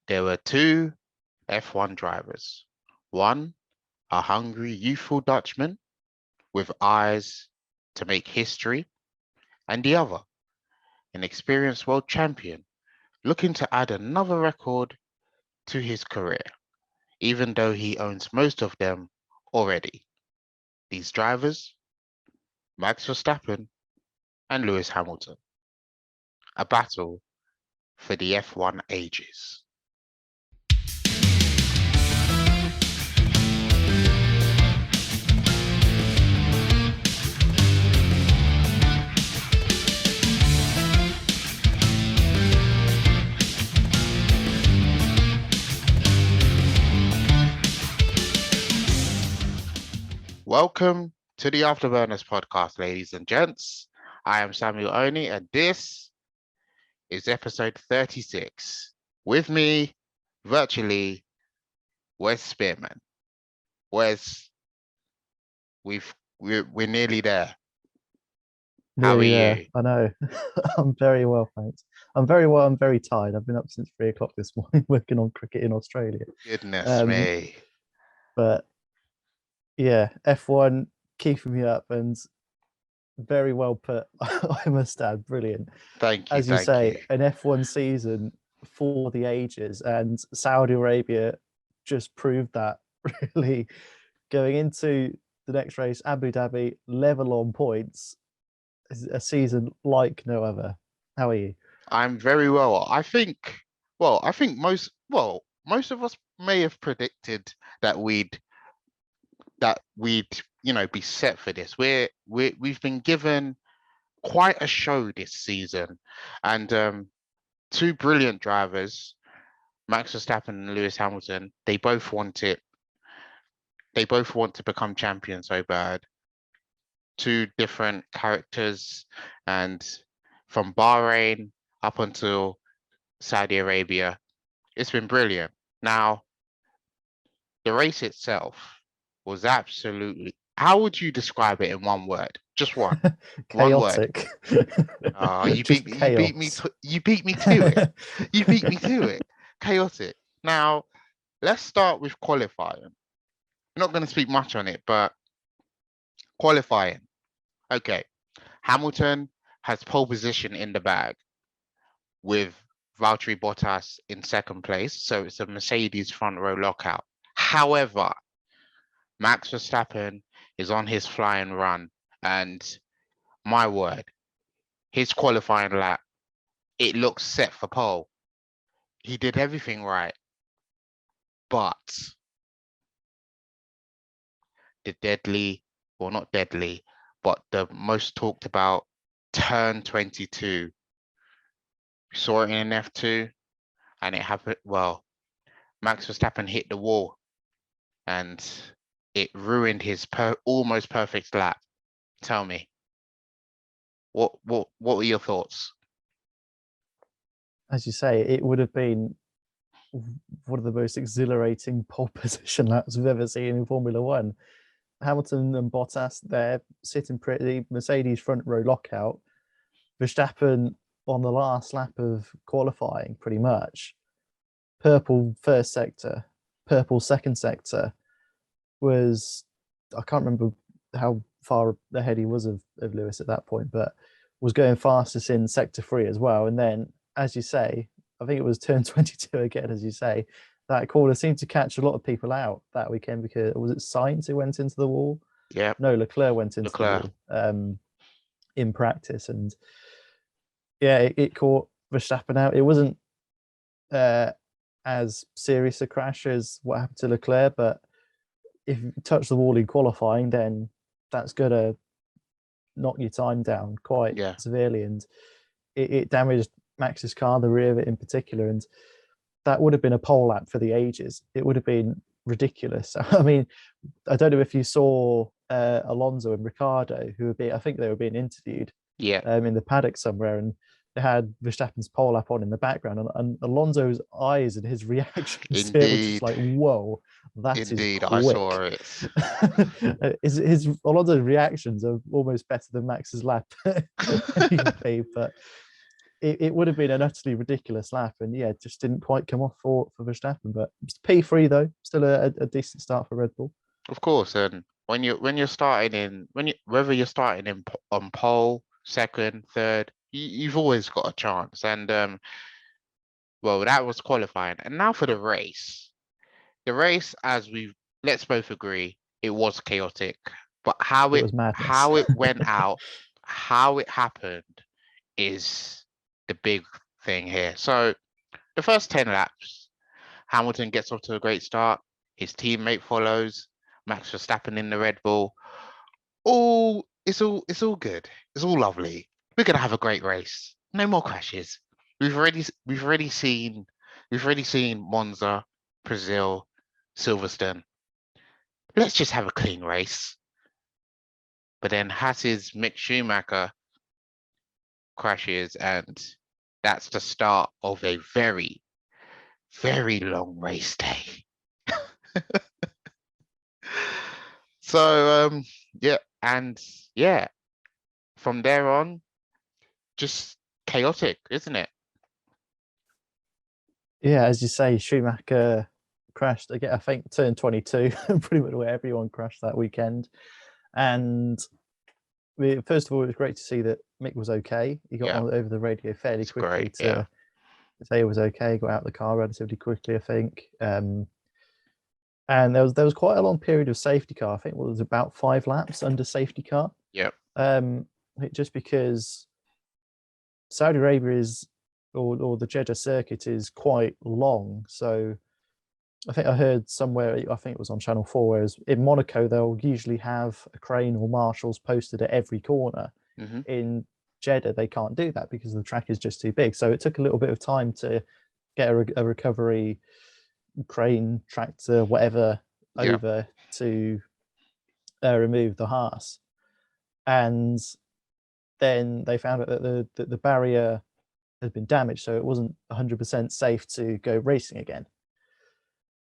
There were two F1 drivers. One, a hungry, youthful Dutchman with eyes to make history, and the other, an experienced world champion looking to add another record to his career, even though he owns most of them already. These drivers, Max Verstappen and Lewis Hamilton. A battle for the F1 ages. Welcome to the AfterBurners podcast, ladies and gents. I am Samuel Oni, and this is episode 36. With me, virtually, Wes Spearman. Wes, we're nearly there. How are you? I know. I'm very well, thanks. I'm very well. I'm very tired. I've been up since 3 o'clock this morning working on cricket in Australia. Goodness me. But yeah, F1 keeping me up and very well put. I must add, brilliant. Thank you. As you say, an F1 season for the ages, and Saudi Arabia just proved that really going into the next race, Abu Dhabi, level on points. A season like no other. How are you? I'm very well. I think most of us may have predicted that we'd be set for this. We've been given quite a show this season, and two brilliant drivers, Max Verstappen and Lewis Hamilton. They both want it. They both want to become champions so bad. Two different characters, and from Bahrain up until Saudi Arabia, it's been brilliant. Now, the race itself was absolutely, how would you describe it in one word? Just one. Chaotic. One word. Oh, you beat me to it. You beat me to it. Chaotic. Now, let's start with qualifying. I'm not going to speak much on it, but qualifying. Okay. Hamilton has pole position in the bag with Valtteri Bottas in second place. So it's a Mercedes front row lockout. However, Max Verstappen is on his flying run, and my word, his qualifying lap, it looks set for pole. He did everything right, but the most talked about turn 22. We saw it in an F2, and it happened. Well, Max Verstappen hit the wall, and it ruined his almost perfect lap. Tell me, what were your thoughts? As you say, it would have been one of the most exhilarating pole position laps we've ever seen in Formula One. Hamilton and Bottas, they're sitting pretty. Mercedes front row lockout. Verstappen on the last lap of qualifying, pretty much. Purple first sector, purple second sector. I can't remember how far ahead he was of Lewis at that point, but was going fastest in sector 3 as well. And then, as you say, I think it was turn 22 again, as you say, that corner seemed to catch a lot of people out that weekend because was it Sainz who went into the wall? Yeah. No, Leclerc went into the wall in practice. And yeah, it caught Verstappen out. It wasn't as serious a crash as what happened to Leclerc, but if you touch the wall in qualifying, then that's going to knock your time down quite severely. And it damaged Max's car, the rear of it in particular. And that would have been a pole lap for the ages. It would have been ridiculous. I mean, I don't know if you saw Alonso and Ricciardo, I think they were being interviewed in the paddock somewhere, and they had Verstappen's pole lap on in the background, and Alonso's eyes and his reactions were just like, whoa, that is quick. I saw it. his Alonso's reactions are almost better than Max's lap. But it would have been an utterly ridiculous lap, and yeah, it just didn't quite come off for Verstappen. But P3 though, still a decent start for Red Bull. Of course, and when you're starting in whether you're starting in on pole, second, third, you've always got a chance. And well, that was qualifying, and now for the race. The race, let's both agree, it was chaotic. But how it was how it went out, how it happened, is the big thing here. So the first 10 laps, Hamilton gets off to a great start. His teammate follows. Max Verstappen in the Red Bull. It's all good. It's all lovely. We're gonna have a great race. No more crashes. We've already seen Monza, Brazil, Silverstone. Let's just have a clean race. But then Haas's Mick Schumacher crashes, and that's the start of a very, very long race day. So from there on, just chaotic, isn't it? Yeah, as you say, Schumacher crashed again. I think turn 22, pretty much where everyone crashed that weekend. And first of all, it was great to see that Mick was okay. He got on over the radio fairly quickly to say he was okay. He got out of the car relatively quickly, I think. And there was quite a long period of safety car. I think it was about 5 laps under safety car. Yep. Just because Saudi Arabia is, or the Jeddah circuit is quite long. So I think I heard somewhere, I think it was on Channel 4, whereas in Monaco, they'll usually have a crane or marshals posted at every corner. Mm-hmm. In Jeddah, they can't do that because the track is just too big. So it took a little bit of time to get a recovery crane, tractor, whatever, over to remove the Haas. And then they found out that the barrier had been damaged, so it wasn't 100% safe to go racing again.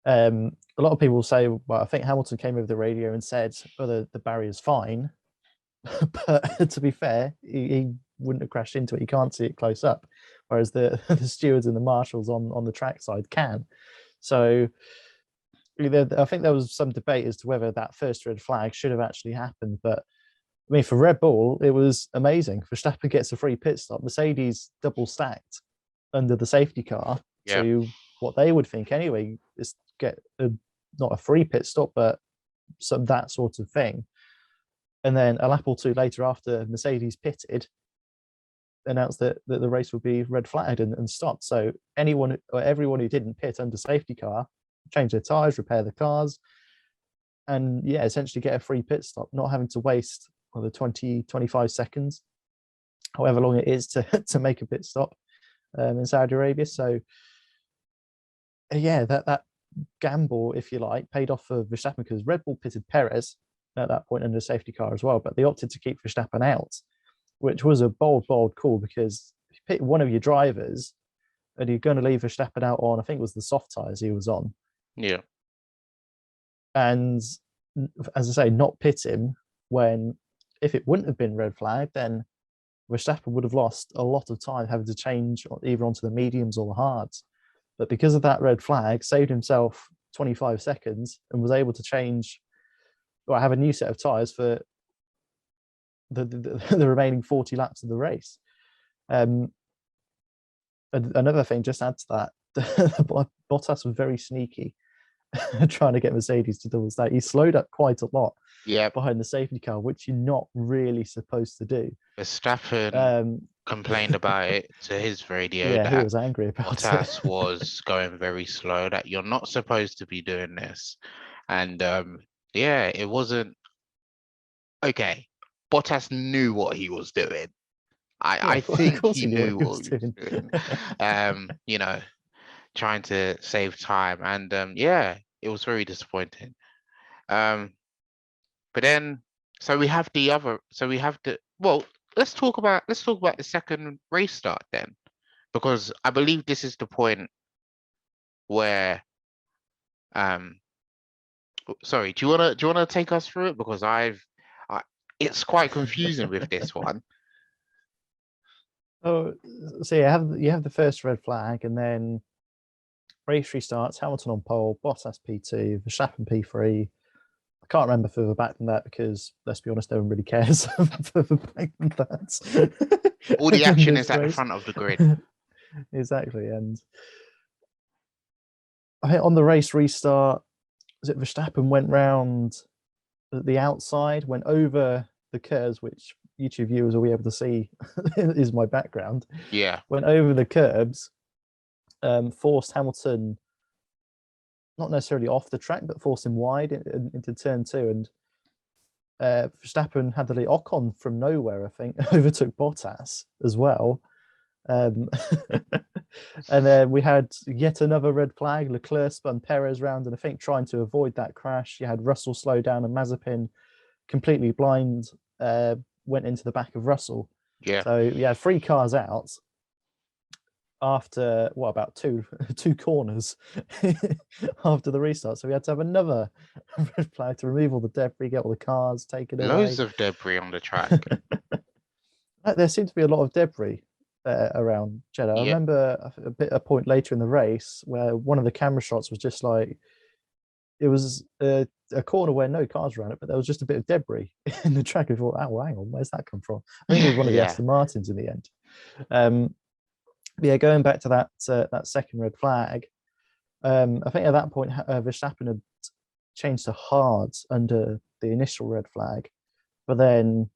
A lot of people say, well, I think Hamilton came over the radio and said, oh, the barrier's fine. But to be fair, he wouldn't have crashed into it. You can't see it close up, whereas the stewards and the marshals on the track side can. So I think there was some debate as to whether that first red flag should have actually happened. But I mean, for Red Bull, it was amazing. Verstappen gets a free pit stop. Mercedes double stacked under the safety car to what they would think anyway, is get not a free pit stop, but that sort of thing. And then a lap or two later, after Mercedes pitted, announced that the race would be red flagged and stopped. So everyone who didn't pit under safety car, change their tires, repair the cars, and essentially get a free pit stop, not having to waste the 20-25 seconds, however long it is to make a pit stop in Saudi Arabia. So that gamble, if you like, paid off for Verstappen, because Red Bull pitted Perez at that point under safety car as well, but they opted to keep Verstappen out, which was a bold call, because if you pick one of your drivers and you're going to leave Verstappen out on, I think it was the soft tires he was on. Yeah. And as I say, not pit him when, if it wouldn't have been red flag, then Verstappen would have lost a lot of time having to change either onto the mediums or the hards. But because of that red flag, saved himself 25 seconds and was able to change, or have a new set of tires for the remaining 40 laps of the race. Another thing, just add to that, Bottas was very sneaky trying to get Mercedes to double stack. He slowed up quite a lot behind the safety car, which you're not really supposed to do. Verstappen complained about it to his radio. Yeah, he was angry about Bottas it. was going very slow, that you're not supposed to be doing this. And it wasn't okay. Bottas knew what he was doing. I think he knew what he was doing. Trying to save time, and it was very disappointing. But then, let's talk about the second race start then, because I believe this is the point where sorry, do you wanna take us through it, because it's quite confusing with this one. Oh, so you have the first red flag, and then race restarts. Hamilton on pole, Bottas P2, Verstappen P3. I can't remember further back than that because, let's be honest, no one really cares further back than that. All the action is at the front of the grid. Exactly, and I think on the race restart, was it Verstappen went round at the outside, went over the curves, which YouTube viewers will be able to see is my background. Yeah. Went over the curbs, forced Hamilton not necessarily off the track, but forced him wide into turn 2. And Verstappen had the lead. Ocon from nowhere, I think, overtook Bottas as well. And then we had yet another red flag. Leclerc spun Perez round, and I think trying to avoid that crash, you had Russell slow down, and Mazepin, completely blind, went into the back of Russell. Yeah. So yeah, 3 cars out after what, about two corners after the restart. So we had to have another red flag to remove all the debris, get all the cars taken away. Loads of debris on the track. There seemed to be a lot of debris around Jeddah. I remember a point later in the race where one of the camera shots was just like, it was a corner where no cars around it, but there was just a bit of debris in the track. I thought, oh, hang on, where's that come from? I think it was one of the Aston Martins in the end. Yeah, going back to that second red flag, I think at that point Verstappen had changed to hards under the initial red flag, but then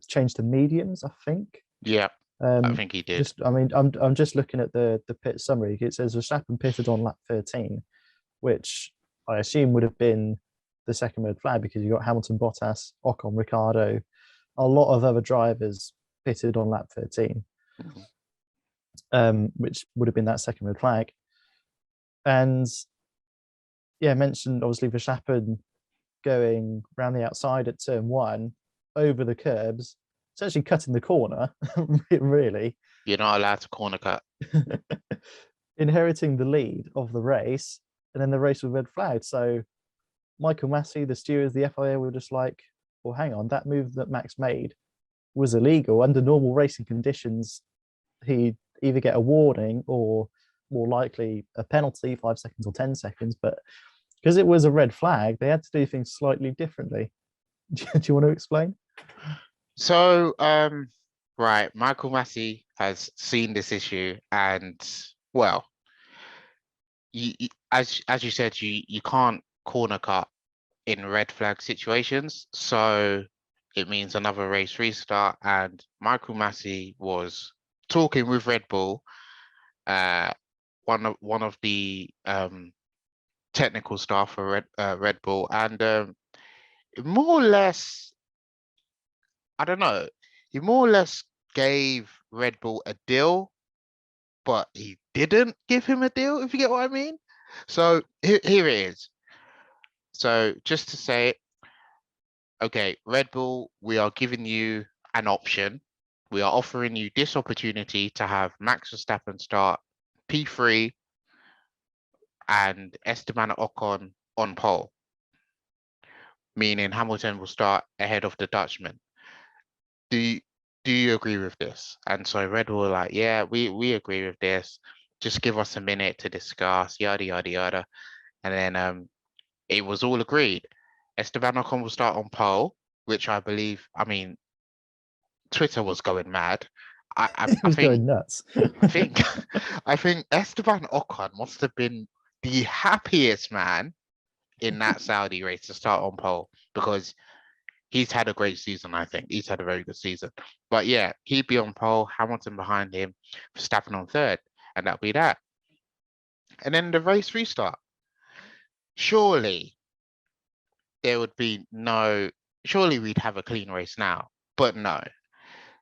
changed to mediums, I think. Yeah, I think he did. I'm just looking at the pit summary. It says Verstappen pitted on lap 13, which I assume would have been the second red flag because you got Hamilton, Bottas, Ocon, Ricciardo, a lot of other drivers pitted on lap 13. Which would have been that second red flag. And yeah, mentioned obviously Verstappen going around the outside at turn 1 over the curbs. It's actually cutting the corner, really. You're not allowed to corner cut. Inheriting the lead of the race, and then the race was red flagged. So Michael Massey, the stewards, the FIA were just like, well, hang on, that move that Max made was illegal. Under normal racing conditions, he'd either get a warning or more likely a penalty, 5 seconds or 10 seconds. But because it was a red flag, they had to do things slightly differently. Do you want to explain? So, right, Michael Massey has seen this issue, and well, as you said, you can't corner cut in red flag situations. So it means another race restart, and Michael Massey was talking with Red Bull, one of the technical staff for Red Bull, and more or less, I don't know, he more or less gave Red Bull a deal, but he didn't give him a deal, if you get what I mean. So here it is. So just to say, okay, Red Bull, we are giving you an option. We are offering you this opportunity to have Max Verstappen start P3 and Esteban Ocon on pole, meaning Hamilton will start ahead of the Dutchman. Do you agree with this? And so Red Bull were like, yeah, we agree with this. Just give us a minute to discuss, yada, yada, yada. And then it was all agreed. Esteban Ocon will start on pole, which I believe, I mean, Twitter was going mad. I was think going nuts. I think Esteban Ocon must have been the happiest man in that Saudi race to start on pole, because he's had a great season. I think he's had a very good season. But yeah, he'd be on pole, Hamilton behind him, Verstappen on third, and that'll be that. And then the race restart. Surely there would be surely we'd have a clean race now, but no.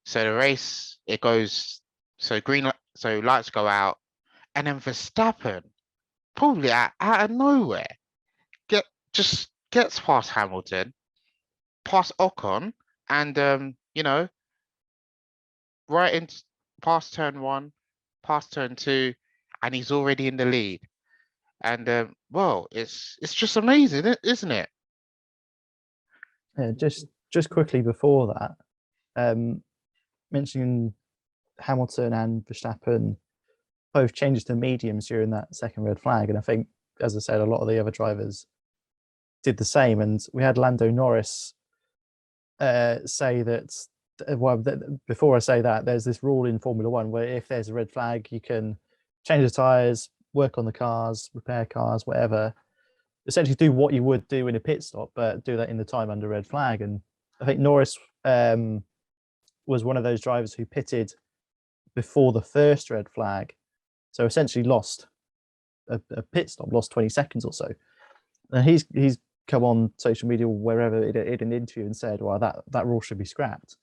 So the race, it goes, so lights go out, and then Verstappen, probably out of nowhere, just gets past Hamilton, past Ocon, and right into past turn 1, past turn 2, and he's already in the lead. And well, it's just amazing, isn't it? Yeah, just quickly before that, mentioning Hamilton and Verstappen both changed to mediums during that second red flag, and I think, as I said, a lot of the other drivers did the same. And we had Lando Norris say that. Well, before I say that, there's this rule in Formula One where if there's a red flag, you can change the tires, work on the cars, repair cars, whatever. Essentially, do what you would do in a pit stop, but do that in the time under red flag. And I think Norris was one of those drivers who pitted before the first red flag, so essentially lost a pit stop, lost 20 seconds or so. And he's come on social media or wherever in an interview and said, well, that rule should be scrapped.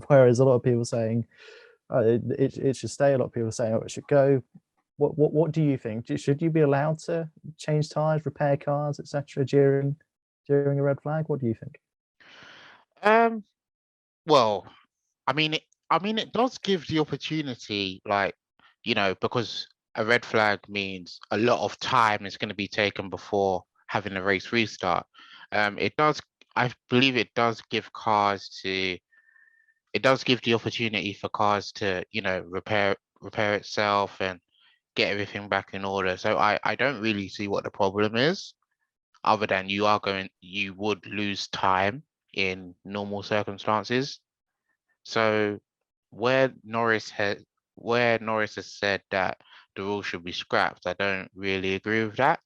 Whereas a lot of people saying it should stay. A lot of people are saying, oh, it should go. What do you think? Should you be allowed to change tires, repair cars, etc. during a red flag? What do you think? Well, I mean, it does give the opportunity, like, because a red flag means a lot of time is going to be taken before having a race restart. I believe it does give the opportunity for cars to, repair itself and get everything back in order. So I don't really see what the problem is, other than you would lose time in normal circumstances. So where Norris has said that the rule should be scrapped, I don't really agree with that.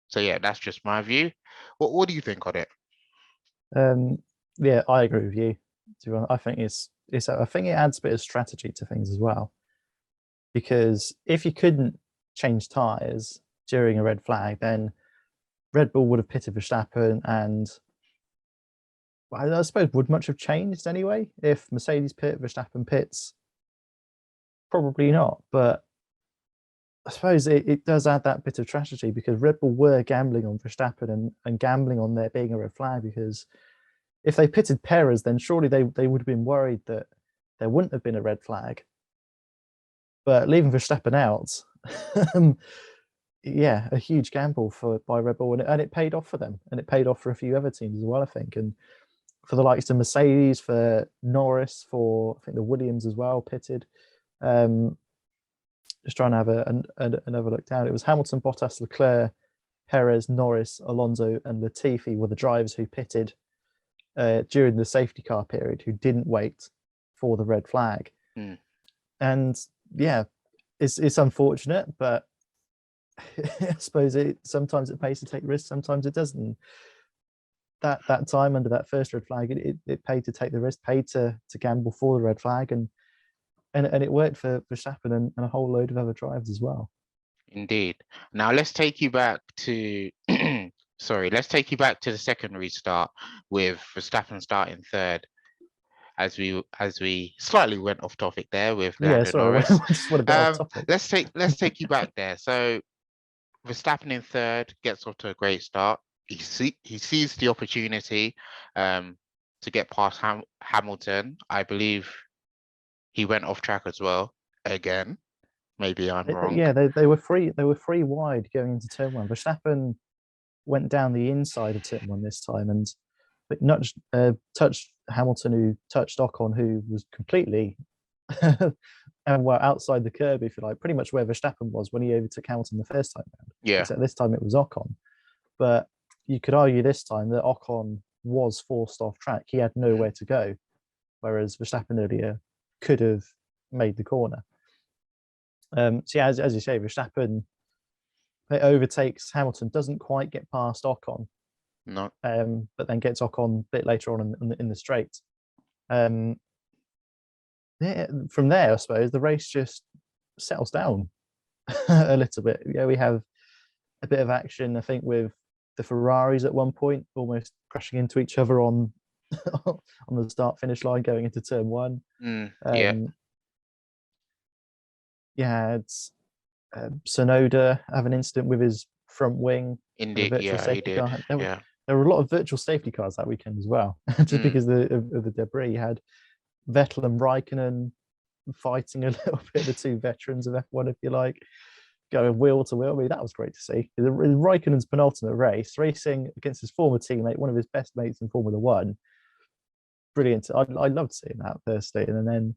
So yeah, that's just my view. What do you think on it? Yeah, I agree with you. I think I think it adds a bit of strategy to things as well. Because if you couldn't change tyres during a red flag, then Red Bull would have pitted Verstappen, and I suppose would much have changed anyway if Mercedes pit, Verstappen pits? Probably not, but I suppose it does add that bit of strategy, because Red Bull were gambling on Verstappen and gambling on there being a red flag, because if they pitted Perez, then surely they would have been worried that there wouldn't have been a red flag. But leaving Verstappen out, yeah, a huge gamble by Red Bull, and it paid off for them, and it paid off for a few other teams as well, I think, and for the likes of Mercedes, for Norris, for I think the Williams as well pitted. Just trying to have another look down. It was Hamilton, Bottas, Leclerc, Perez, Norris, Alonso, and Latifi were the drivers who pitted during the safety car period, who didn't wait for the red flag. And yeah, it's unfortunate, but I suppose sometimes it pays to take risks, sometimes it doesn't. That time under that first red flag, it paid to take the risk, paid to gamble for the red flag, and it worked for Verstappen and a whole load of other drivers as well. Indeed. Now let's take you back to let's take you back to the second restart with Verstappen starting third. As we slightly went off topic there with Lando Norris. Just want a bit off topic. Let's take you back there. So Verstappen in third gets off to a great start. He sees the opportunity to get past Hamilton. I believe he went off track as well again. Maybe I'm wrong. Yeah, they were free. They were free wide going into turn one. Verstappen went down the inside of turn one this time, and touched Hamilton, who touched Ocon, who was completely outside the curb, if you like, pretty much where Verstappen was when he overtook Hamilton the first time round. Yeah. Except this time it was Ocon. But you could argue this time that Ocon was forced off track. He had nowhere to go, whereas Verstappen earlier could have made the corner. So yeah, as you say, Verstappen overtakes Hamilton, doesn't quite get past Ocon. No. But then gets Ocon a bit later on in the straight. From there, I suppose the race just settles down a little bit. Yeah, we have a bit of action, I think, with the Ferraris at one point, almost crashing into each other on the start-finish line going into turn one. Yeah, it's Tsunoda have an incident with his front wing. Indeed, yeah, he did. There were a lot of virtual safety cars that weekend as well, just because of the debris. You had Vettel and Raikkonen fighting a little bit, the two veterans of F1, if you like, going wheel to wheel. I mean, that was great to see. Raikkonen's penultimate race, racing against his former teammate, one of his best mates in Formula One. brilliant. I loved seeing that firstly, and then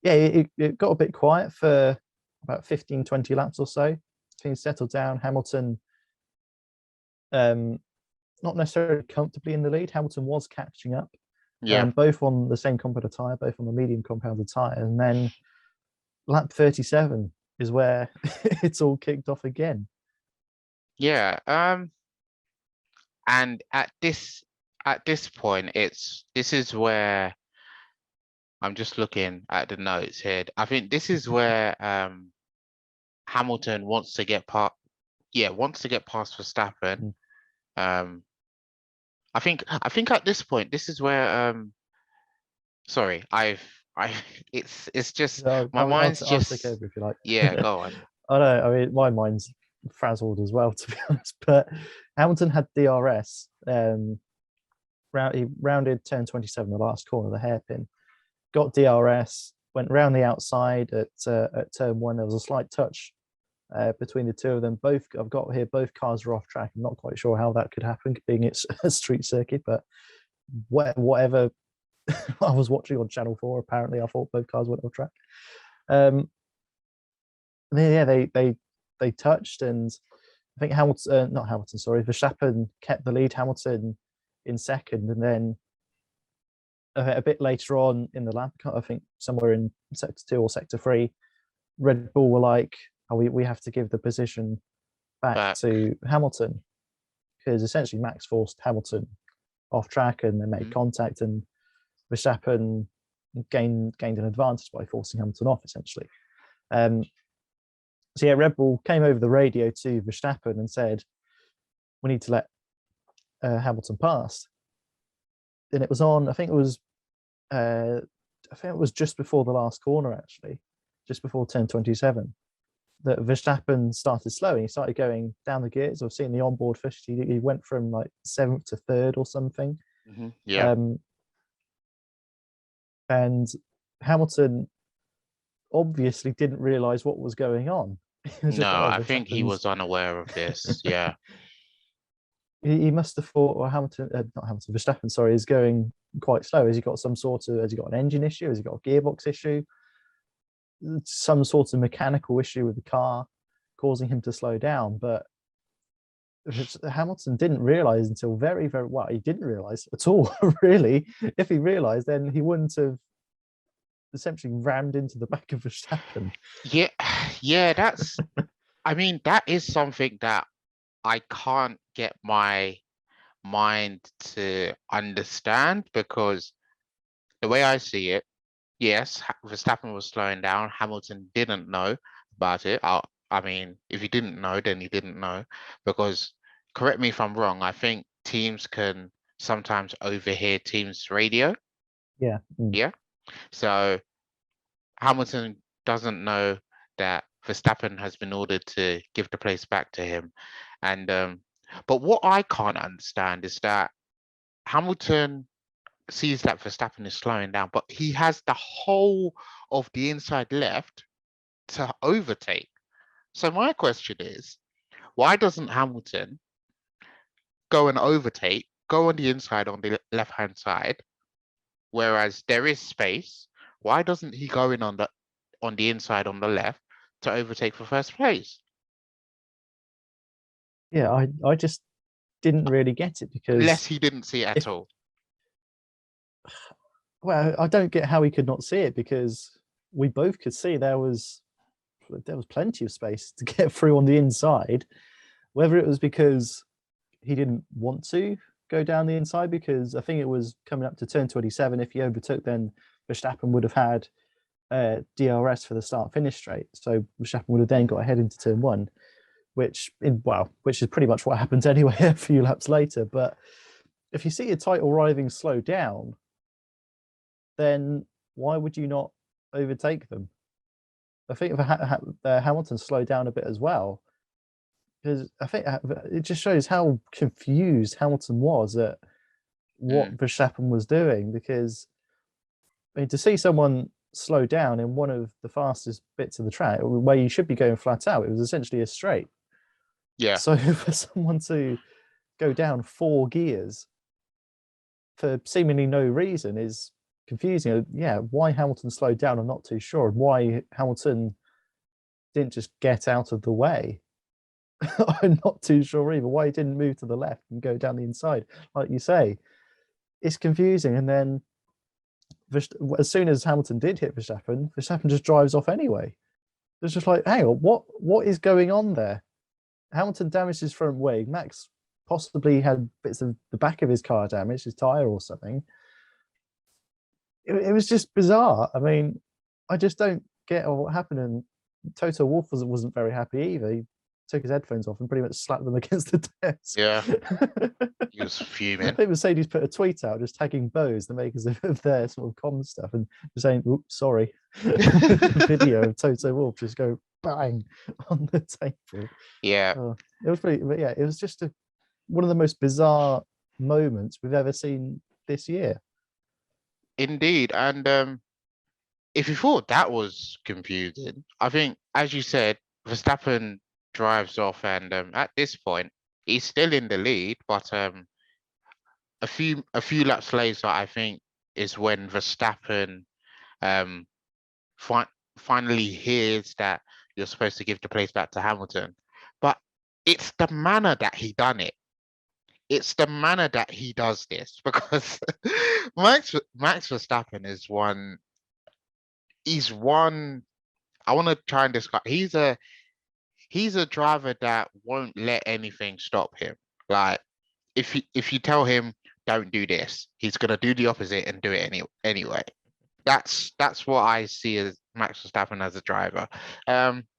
it got a bit quiet for about 15, 20 laps or so. Things settled down. Hamilton, not necessarily comfortably in the lead. Hamilton was catching up. Both on the same compound tyre, both on the medium compounded tyre, and then lap 37 is where it's all kicked off again. Yeah. And at this point, this is where I'm just looking at the notes here. I think this is where Hamilton wants to get past Verstappen. I think at this point, this is where sorry, it's just my mind's just take over if you like. Yeah, go on. I know. I mean, my mind's frazzled as well, to be honest. But Hamilton had DRS. He rounded turn 27, the last corner, the hairpin. Got DRS. Went round the outside at turn 1. There was a slight touch between the two of them. I've got here, both cars are off track. I'm not quite sure how that could happen, being it's a street circuit, but whatever. I was watching on Channel 4. Apparently, I thought both cars went off track. They touched, and I think Verstappen kept the lead. Hamilton in second, and then a bit later on in the lap, I think somewhere in sector 2 or sector 3, Red Bull were like, "Oh, we have to give the position back to Hamilton," because essentially Max forced Hamilton off track, and they made contact, and Verstappen gained an advantage by forcing Hamilton off, essentially. So Red Bull came over the radio to Verstappen and said, "We need to let Hamilton pass." And it was on. I think it was just before the last corner, actually, just before turn 27, that Verstappen started slowing. He started going down the gears. I've seen the onboard footage. He went from like 7th to 3rd or something. Yeah. And Hamilton obviously didn't realize what was going on. No, I think he was unaware of this. Yeah. He must have thought, well, Verstappen, sorry, is going quite slow. Has he got an engine issue? Has he got a gearbox issue? Some sort of mechanical issue with the car causing him to slow down. But Hamilton didn't realize until very, very well. He didn't realize at all, really. If he realized, then he wouldn't have essentially rammed into the back of Verstappen. Yeah, that is something that I can't get my mind to understand, because the way I see it, yes, Verstappen was slowing down. Hamilton didn't know about it. I mean, if he didn't know, then he didn't know, because, correct me if I'm wrong, I think teams can sometimes overhear teams' radio. Yeah. Yeah. So Hamilton doesn't know that Verstappen has been ordered to give the place back to him. And but what I can't understand is that Hamilton sees that Verstappen is slowing down, but he has the whole of the inside left to overtake. So my question is, why doesn't Hamilton go and overtake, go on the inside on the left-hand side, whereas there is space? Why doesn't he go in on the inside on the left to overtake for first place? Yeah, I just didn't really get it, because unless he didn't see it at all. Well, I don't get how he could not see it, because we both could see there was plenty of space to get through on the inside. Whether it was because he didn't want to go down the inside, because I think it was coming up to turn 27. If he overtook, then Verstappen would have had DRS for the start-finish straight. So Verstappen would have then got ahead into turn 1, which is pretty much what happens anyway a few laps later. But if you see a title rival slow down, then why would you not overtake them? I think Hamilton slowed down a bit as well, because I think it just shows how confused Hamilton was at what Verstappen was doing. Because I mean, to see someone slow down in one of the fastest bits of the track, where you should be going flat out, it was essentially a straight. Yeah. So for someone to go down 4 gears for seemingly no reason is confusing. Yeah, why Hamilton slowed down, I'm not too sure. Why Hamilton didn't just get out of the way, I'm not too sure either. Why he didn't move to the left and go down the inside, like you say, it's confusing. And then as soon as Hamilton did hit Verstappen, Verstappen just drives off anyway. It's just like, hang on, what is going on there? Hamilton damaged his front wing. Max possibly had bits of the back of his car damaged, his tire or something. It was just bizarre. I mean, I just don't get what happened. And Toto Wolff wasn't very happy either. He took his headphones off and pretty much slapped them against the desk. Yeah, he was fuming. I think Mercedes put a tweet out just tagging Bose, the makers of their sort of comm stuff, and just saying, "Oops, sorry." Video of Toto Wolff just go bang on the table. Yeah, it was pretty. But yeah, it was just one of the most bizarre moments we've ever seen this year. Indeed, and if you thought that was confusing, I think, as you said, Verstappen drives off, and at this point, he's still in the lead, but a few laps later, I think, is when Verstappen finally hears that you're supposed to give the place back to Hamilton. But it's the manner that he done it. It's the manner that he does this, because Max Verstappen is one. He's one. I want to try and describe. He's a driver that won't let anything stop him. Like, if you tell him don't do this, he's gonna do the opposite and do it anyway. That's what I see as Max Verstappen as a driver.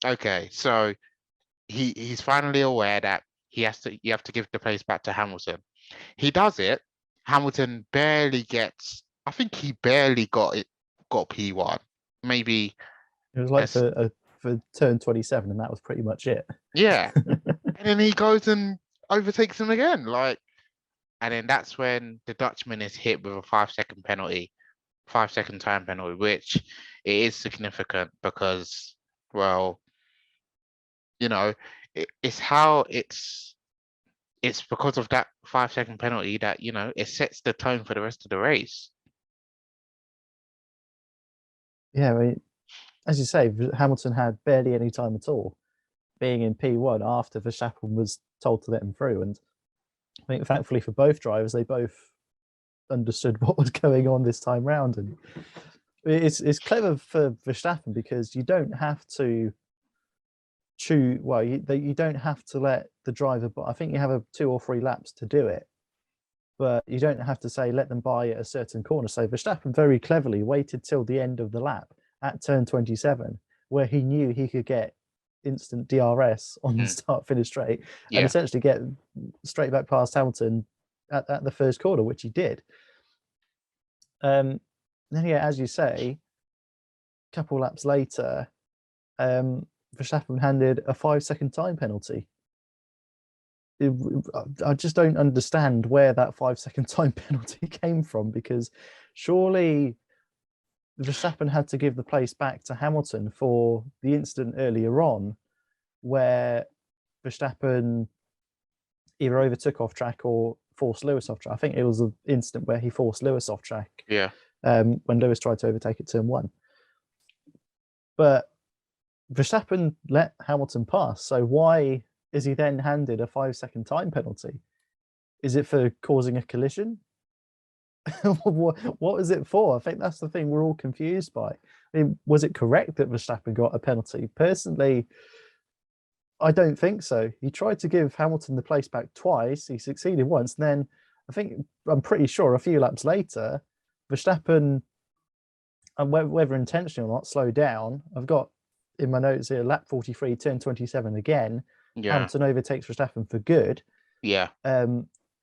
Okay, so he's finally aware that you have to give the place back to Hamilton. He does it. Hamilton barely gets. I think he barely got P1. Maybe it was like for turn 27, and that was pretty much it. Yeah, and then he goes and overtakes him again. And then that's when the Dutchman is hit with a 5-second penalty, 5-second time penalty, which it is significant because, well, it's because of that 5-second penalty that, it sets the tone for the rest of the race. Yeah, I mean, as you say, Hamilton had barely any time at all, being in P1 after Verstappen was told to let him through. And I think, thankfully for both drivers, they both understood what was going on this time round. And it's clever for Verstappen because you don't have to choose. Well, you don't have to let the driver. But I think you have 2 or 3 laps to do it. But you don't have to say let them by at a certain corner. So Verstappen very cleverly waited till the end of the lap at turn 27, where he knew he could get instant DRS on the start-finish straight and essentially get straight back past Hamilton at the first corner, which he did. Then, as you say, a couple laps later, Verstappen handed a 5-second time penalty. I just don't understand where that 5-second time penalty came from, because surely Verstappen had to give the place back to Hamilton for the incident earlier on where Verstappen either overtook off track or forced Lewis off track. I think it was an incident where he forced Lewis off track. Yeah. When Lewis tried to overtake at turn 1. But Verstappen let Hamilton pass. So why is he then handed a 5-second time penalty? Is it for causing a collision? What is it for? I think that's the thing we're all confused by. I mean, was it correct that Verstappen got a penalty? Personally, I don't think so. He tried to give Hamilton the place back twice. He succeeded once. And then I'm pretty sure a few laps later, Verstappen, and whether intentionally or not, slowed down. I've got in my notes here, lap 43, turn 27 again. Yeah. Hamilton overtakes Verstappen for good. Yeah.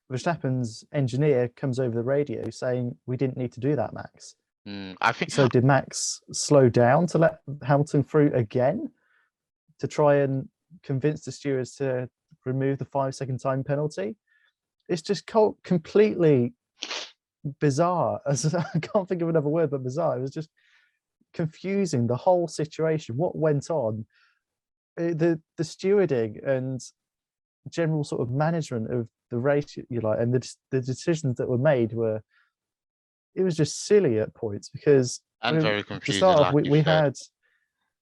Verstappen's engineer comes over the radio saying, "We didn't need to do that, Max." I think so. Did Max slow down to let Hamilton through again to try and convince the stewards to remove the 5-second time penalty? It's just completely bizarre. I can't think of another word but bizarre. It was just confusing, the whole situation, what went on, the stewarding and general sort of management of the race, and the decisions that were made were it was just silly at points because very confusing. To start off,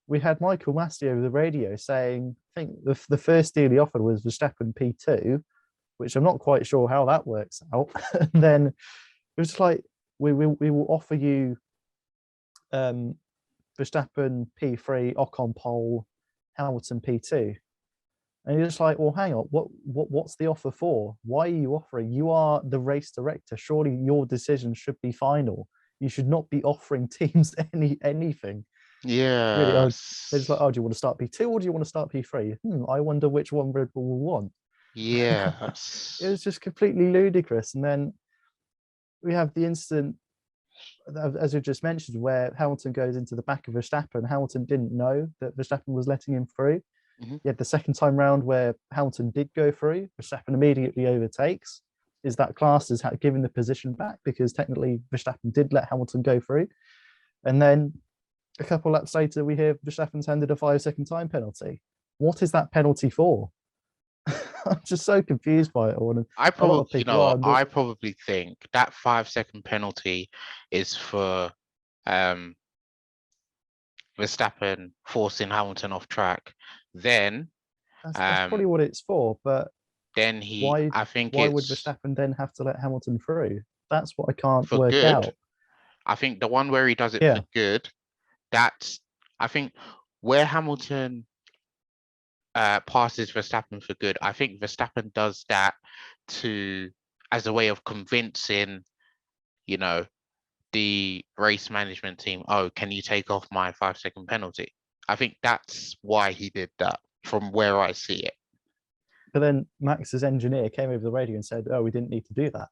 we had Michael Massey over the radio saying, I think the first deal he offered was Verstappen P2, which I'm not quite sure how that works out. And then it was like, we will offer you Verstappen P3, Ocon pole, Hamilton P2. And you're just like, well, hang on, what's the offer for? Why are you offering? You are the race director. Surely your decision should be final. You should not be offering teams anything. Yeah. Really, they're just like, oh, do you want to start P2 or do you want to start P3? I wonder which one Red Bull will want. Yeah. It was just completely ludicrous. And then we have the incident, as we just mentioned, where Hamilton goes into the back of Verstappen. Hamilton didn't know that Verstappen was letting him through. Mm-hmm. Yet the second time round where Hamilton did go through, Verstappen immediately overtakes. Is that class as giving the position back? Because technically Verstappen did let Hamilton go through. And then a couple laps later, we hear Verstappen's handed a 5-second time penalty. What is that penalty for? I'm just so confused by it all. I probably think that 5-second penalty is for Verstappen forcing Hamilton off track. Then that's probably what it's for. But then why would Verstappen then have to let Hamilton through? That's what I can't work good. out. I think the one where he does it for good, that's, I think, where Hamilton passes Verstappen for good. I think Verstappen does that as a way of convincing, the race management team, oh, can you take off my 5-second penalty? I think that's why he did that, from where I see it. But then Max's engineer came over the radio and said, oh, we didn't need to do that.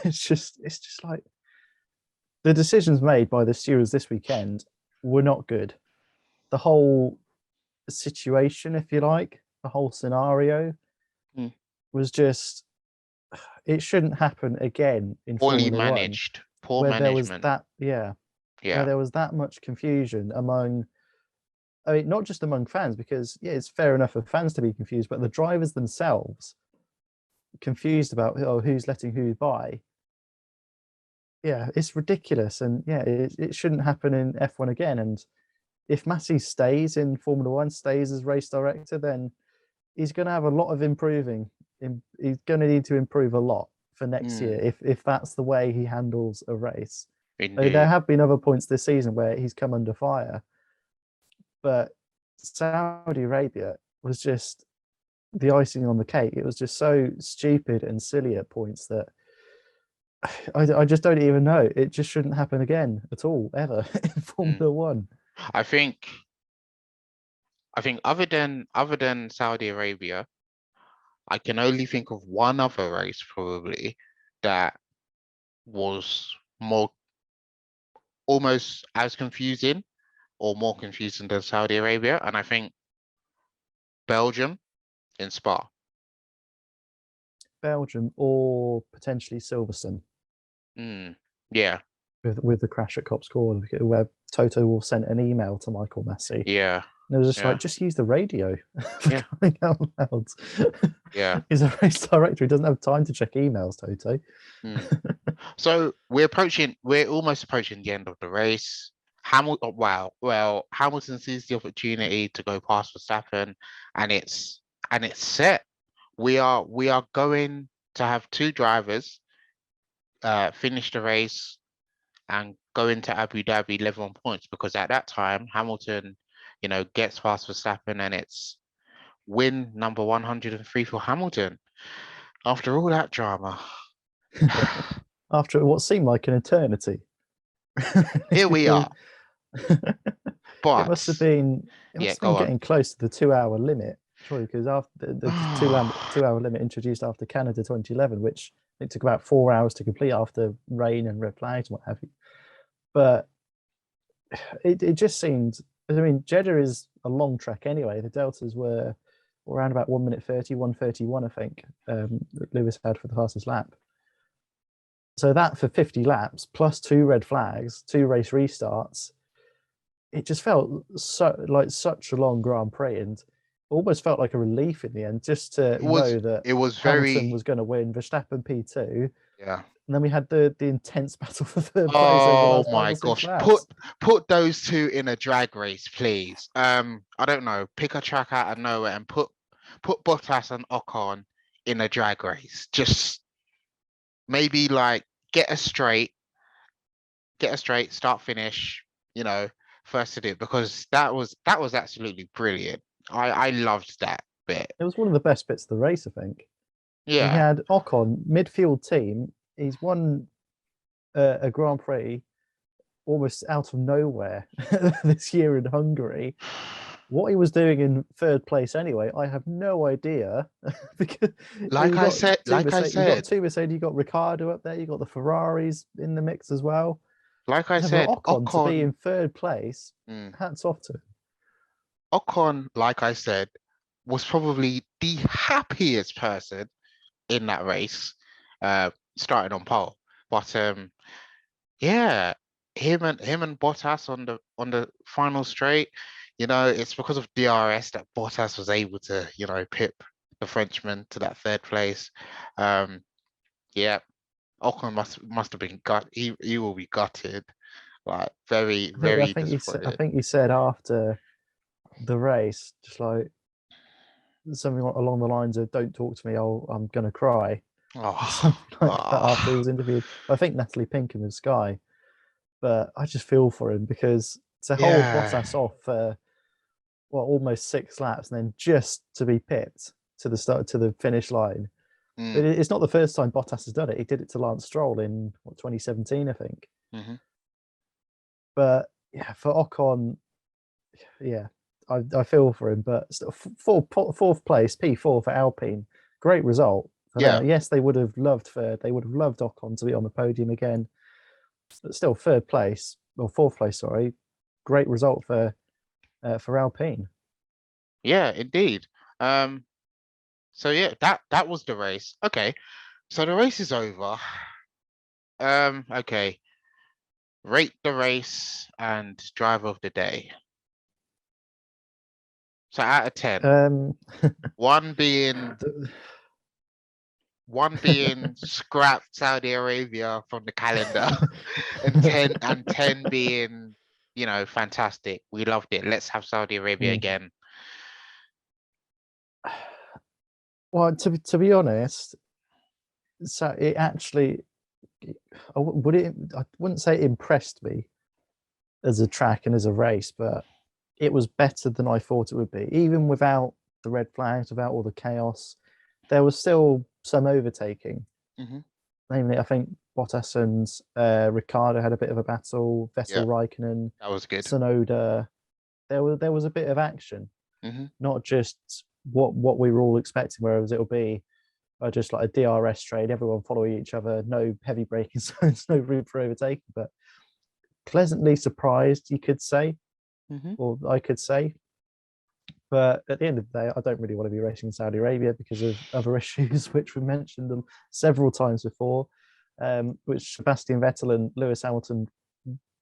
It's just like the decisions made by the stewards this weekend were not good. The whole situation, if you like, the whole scenario was just, it shouldn't happen again in poorly Formula managed. 1, Poor where management. where there was that much confusion among, I mean, not just among fans, because it's fair enough for fans to be confused, but the drivers themselves confused about who's letting who by. Yeah, it's ridiculous, and it shouldn't happen in F1 again. And if Massey stays in Formula 1, stays as race director, then he's going to have a lot of improving. He's going to need to improve a lot for next year if that's the way he handles a race. There have been other points this season where he's come under fire, but Saudi Arabia was just the icing on the cake. It was just so stupid and silly at points that I just don't even know. It just shouldn't happen again at all, ever, in Formula 1. I think other than Saudi Arabia, I can only think of one other race probably that was almost as confusing or more confusing than Saudi Arabia, and I think Belgium in Spa. Belgium or potentially Silverstone. Yeah. With the crash at Cops Corner, where Toto will send an email to Michael Massey. Yeah. And it was just like, just use the radio. For crying out loud. Yeah. He's a race director. He doesn't have time to check emails, Toto. So we're almost approaching the end of the race. Hamilton sees the opportunity to go past Verstappen, and it's set. We are going to have two drivers finish the race and go into Abu Dhabi level on points, because at that time Hamilton, gets past Verstappen, and it's win number 103 for Hamilton. After all that drama, after what seemed like an eternity, here we are. But it must have been getting close to the 2-hour limit, surely, because after the 2-hour limit introduced after Canada 2011, which it took about 4 hours to complete after rain and red flags and what have you. But it just seemed, I mean, Jeddah is a long track anyway. The deltas were around about 1 minute 30, 1:31, I think, that Lewis had for the fastest lap. So that for 50 laps, plus 2 red flags, 2 race restarts, it just felt such a long Grand Prix, and almost felt like a relief in the end, just to know that Hamilton was going to win, Verstappen P2, Yeah. And then we had the intense battle for third place over the Oh last my 5 or 6 gosh. laps. Put those two in a drag race, please. I don't know, pick a track out of nowhere and put Bottas and Ocon in a drag race. Just maybe like get a straight, start finish, first to do it, because that was absolutely brilliant. I loved that bit. It was one of the best bits of the race, I think. Yeah. He had Ocon, midfield team. He's won a Grand Prix almost out of nowhere this year in Hungary. What he was doing in third place anyway, I have no idea. Because like I said, you got two Mercedes, you got Ricardo up there, you got the Ferraris in the mix as well. Like I said, Ocon to be in third place, hats off to him. Ocon, like I said, was probably the happiest person in that race, starting on pole. But yeah, him and Bottas on the final straight, it's because of DRS that Bottas was able to, pip the Frenchman to that third place. Yeah, Ocon must have been he will be gutted, like very, very disappointed. I think he said after the race, just like something along the lines of "Don't talk to me, I'm gonna cry." Something like that after he was interviewed. I think Natalie Pinkham of Sky, but I just feel for him because to hold Bottas off for almost 6 laps and then just to be pipped to the finish line. It's not the first time Bottas has done it. He did it to Lance Stroll in 2017, I think. But yeah, for Ocon, yeah, I feel for him. But still, fourth place, P4 for Alpine, great result. Yes, they would have loved Ocon to be on the podium again. But still, fourth place, sorry, great result for Alpine. Yeah, indeed. So yeah, that was the race. Okay, so the race is over. Okay, rate the race and driver of the day. So out of 10, one being scrap Saudi Arabia from the calendar, and 10 being, fantastic. We loved it. Let's have Saudi Arabia again. Well, to be honest, so it actually, I wouldn't say it impressed me as a track and as a race, but it was better than I thought it would be. Even without the red flags, without all the chaos, there was still some overtaking. Namely, I think Bottas and Ricardo had a bit of a battle. Vettel, Raikkonen, that was good. Tsunoda. There was a bit of action, not just what we were all expecting. Whereas it'll be just like a DRS trade, everyone following each other, no heavy braking zones, no room for overtaking. But pleasantly surprised, you could say, or I could say. But at the end of the day, I don't really want to be racing in Saudi Arabia because of other issues, which we mentioned them several times before, which Sebastian Vettel and Lewis Hamilton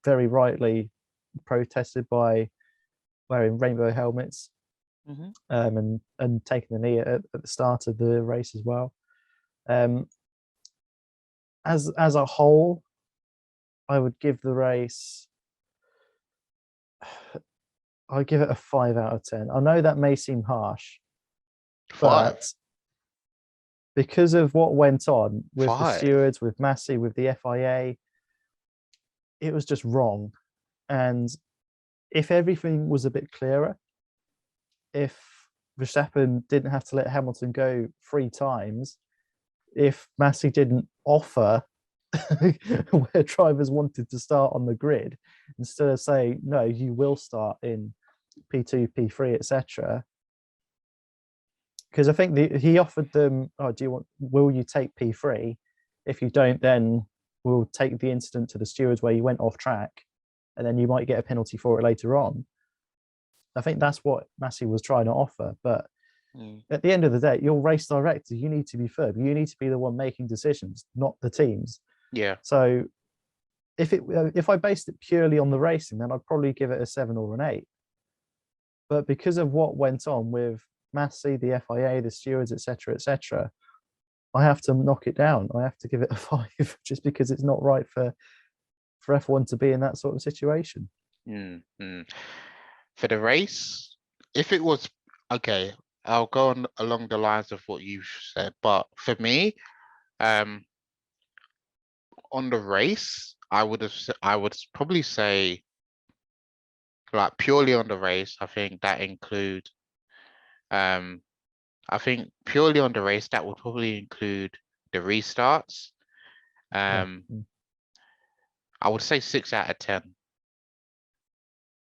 very rightly protested by wearing rainbow helmets and taking the knee at the start of the race as well. As a whole, I would give the race, I give it a 5 out of 10. I know that may seem harsh, but because of what went on with the stewards, with Massey, with the FIA, it was just wrong. And if everything was a bit clearer, if Verstappen didn't have to let Hamilton go 3 times, if Massey didn't offer where drivers wanted to start on the grid, instead of saying, no, you will start in P2, P3, etc. Because I think he offered them, will you take P3? If you don't, then we'll take the incident to the stewards where you went off track, and then you might get a penalty for it later on. I think that's what Massey was trying to offer. But at the end of the day, you're race director. You need to be firm. You need to be the one making decisions, not the teams. Yeah. So if I based it purely on the racing, then I'd probably give it a 7 or an 8. But because of what went on with Massey, the FIA, the stewards, etc., I have to knock it down. I have to give it a 5 just because it's not right for F1 to be in that sort of situation. For the race, if it was okay, I'll go on along the lines of what you've said. But for me, on the race, I would probably say, like, purely on the race, I think that include I think purely on the race, that would probably include the restarts. I would say 6 out of 10.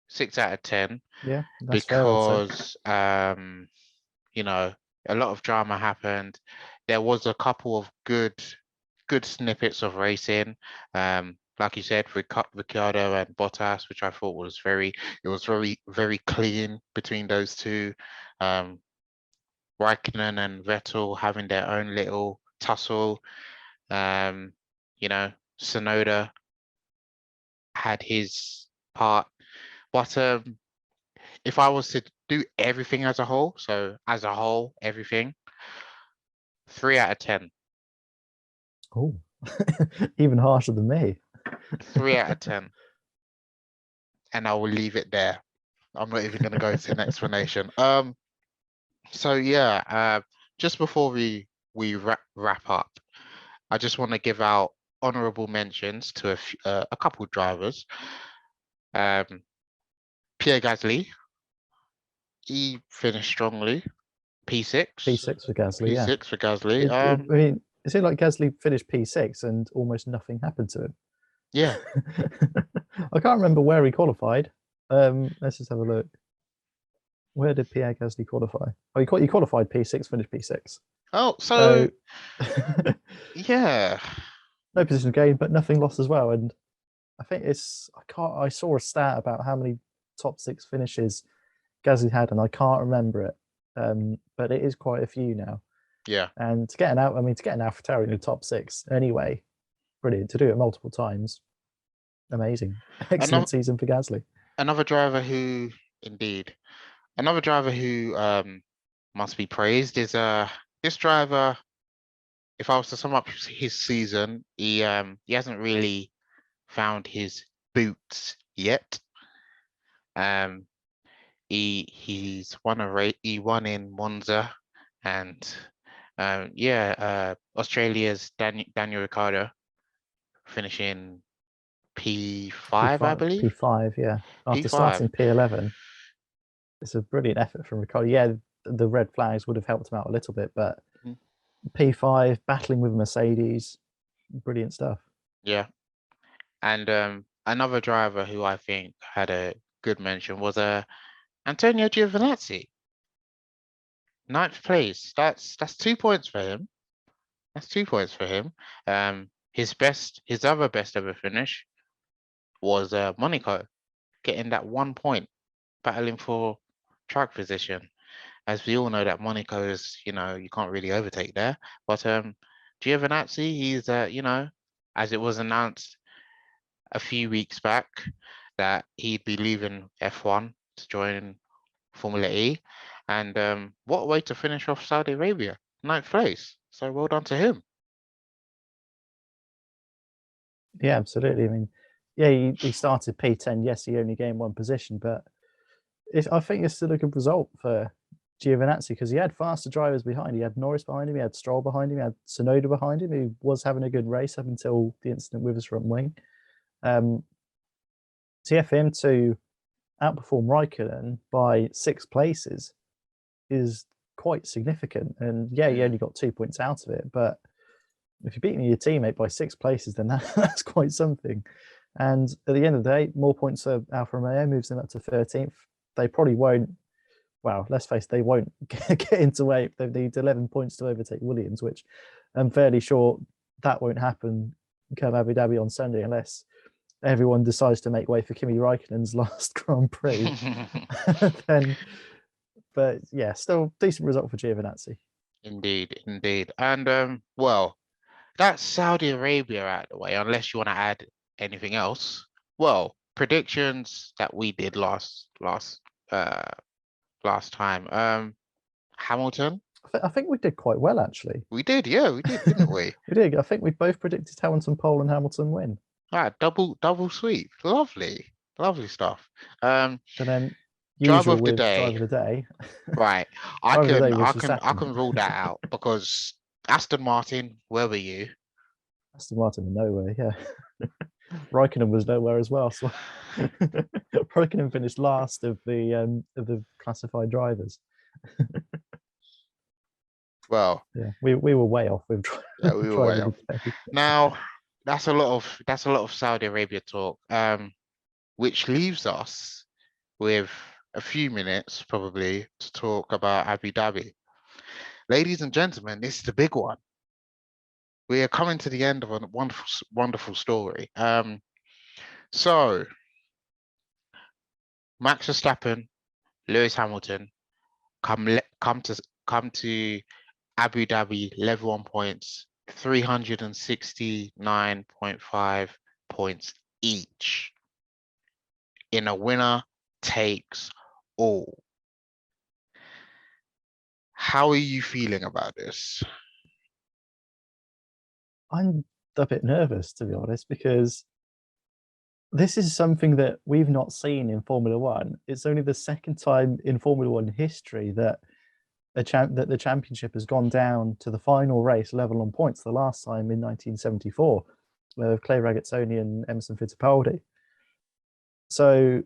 6 out of 10. Yeah, that's because you know, a lot of drama happened. There was a couple of good snippets of racing. Like you said, Ricciardo and Bottas, which I thought was very clean between those two. Raikkonen and Vettel having their own little tussle. You know, Tsunoda had his part. But if I was to do everything as a whole, everything, 3 out of 10. Oh, even harsher than me. 3 out of 10. And I will leave it there. I'm not even going to go into an explanation. So yeah, just before we wrap up, I just want to give out honorable mentions to a couple of drivers. Pierre Gasly, he finished strongly. P6. P6 for Gasly. P6 for Gasly. I mean, it seemed like Gasly finished P6 and almost nothing happened to him. Yeah. I can't remember where he qualified. Let's just have a look. Where did Pierre Gasly qualify? Oh, he qualified P6, finished P6. Oh, so yeah. No position gain, but nothing lost as well. And I think I saw a stat about how many top 6 finishes Gasly had, and I can't remember it. But it is quite a few now. Yeah. And to get an AlphaTauri in the top 6 anyway, brilliant. To do it multiple times, amazing. Excellent season for Gasly. Another driver who must be praised is this driver. If I was to sum up his season, he hasn't really found his boots yet. He's won a race. He won in Monza, and Australia's Daniel Ricciardo finishing P5, I believe. P5, yeah. After P5. starting P11, it's a brilliant effort from Ricciardo. Yeah, the red flags would have helped him out a little bit, but P5, battling with Mercedes, brilliant stuff. Yeah, and another driver who I think had a good mention was Antonio Giovinazzi. 9th place. That's 2 points for him. That's 2 points for him. His other best ever finish was Monaco, getting that 1 point, battling for track position. As we all know, that Monaco is, you can't really overtake there. But Giovinazzi, he's as it was announced a few weeks back that he'd be leaving F1 to join Formula E. And what a way to finish off Saudi Arabia, 9th place. So well done to him. Yeah, absolutely. I mean, yeah, he started P10. Yes, he only gained 1 position, but I think it's still a good result for Giovinazzi because he had faster drivers behind. He had Norris behind him, he had Stroll behind him, he had Tsunoda behind him, who was having a good race up until the incident with his front wing. So yeah, for him to outperform Raikkonen by 6 places is quite significant. And yeah, he only got 2 points out of it, but if you're beating your teammate by 6 places, then that's quite something. And at the end of the day, more points for Alfa Romeo, moves them up to 13th. They probably won't, well, let's face it, they won't get into 8th. They need 11 points to overtake Williams, which I'm fairly sure that won't happen come Abu Dhabi on Sunday unless everyone decides to make way for Kimi Raikkonen's last Grand Prix. But yeah, still decent result for Giovinazzi. Indeed. And well, that's Saudi Arabia out of the way, unless you want to add anything else. Well, predictions that we did last time. Hamilton. I think we did quite well, actually. We did, didn't we? We did. I think we both predicted Hamilton pole and Hamilton win. Double sweep. Lovely stuff. And then driver of the day. Right. I can rule that out because Aston Martin, where were you? Aston Martin nowhere, yeah. Raikkonen was nowhere as well. So Raikkonen finished last of the classified drivers. Well, yeah, we were way off with we were way off. Now that's a lot of Saudi Arabia talk, which leaves us with a few minutes probably to talk about Abu Dhabi. Ladies and gentlemen, this is the big one. We are coming to the end of a wonderful story. So Max Verstappen, Lewis Hamilton come to Abu Dhabi level on points, 369.5 points each in a winner takes all. How are you feeling about this? I'm a bit nervous, to be honest, because this is something that we've not seen in Formula One. It's only the second time in Formula One history that the championship has gone down to the final race level on points. The last time in 1974, with Clay Regazzoni and Emerson Fittipaldi. So,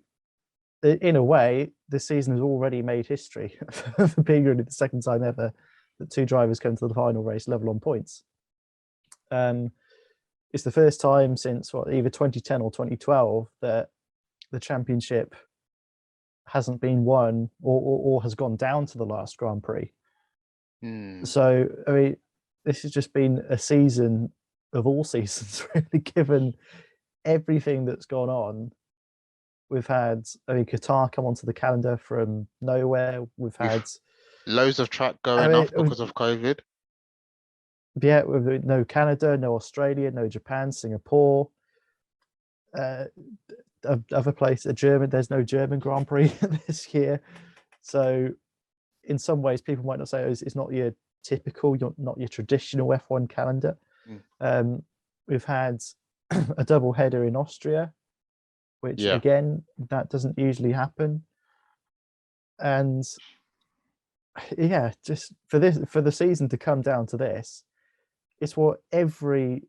in a way, this season has already made history for being only the second time ever that two drivers come to the final race level on points. It's the first time since either 2010 or 2012 that the championship hasn't been won or has gone down to the last Grand Prix. So, I mean, this has just been a season of all seasons, really, given everything that's gone on. We've had, Qatar come onto the calendar from nowhere. We've had loads of track going off because of COVID. Yeah, with no Canada, no Australia, no Japan, Singapore. Other place, there's no German Grand Prix this year. So in some ways, people might not say it's not your typical, not your traditional F1 calendar. We've had a double header in Austria, which again, that doesn't usually happen. And yeah, just for the season to come down to this, it's what every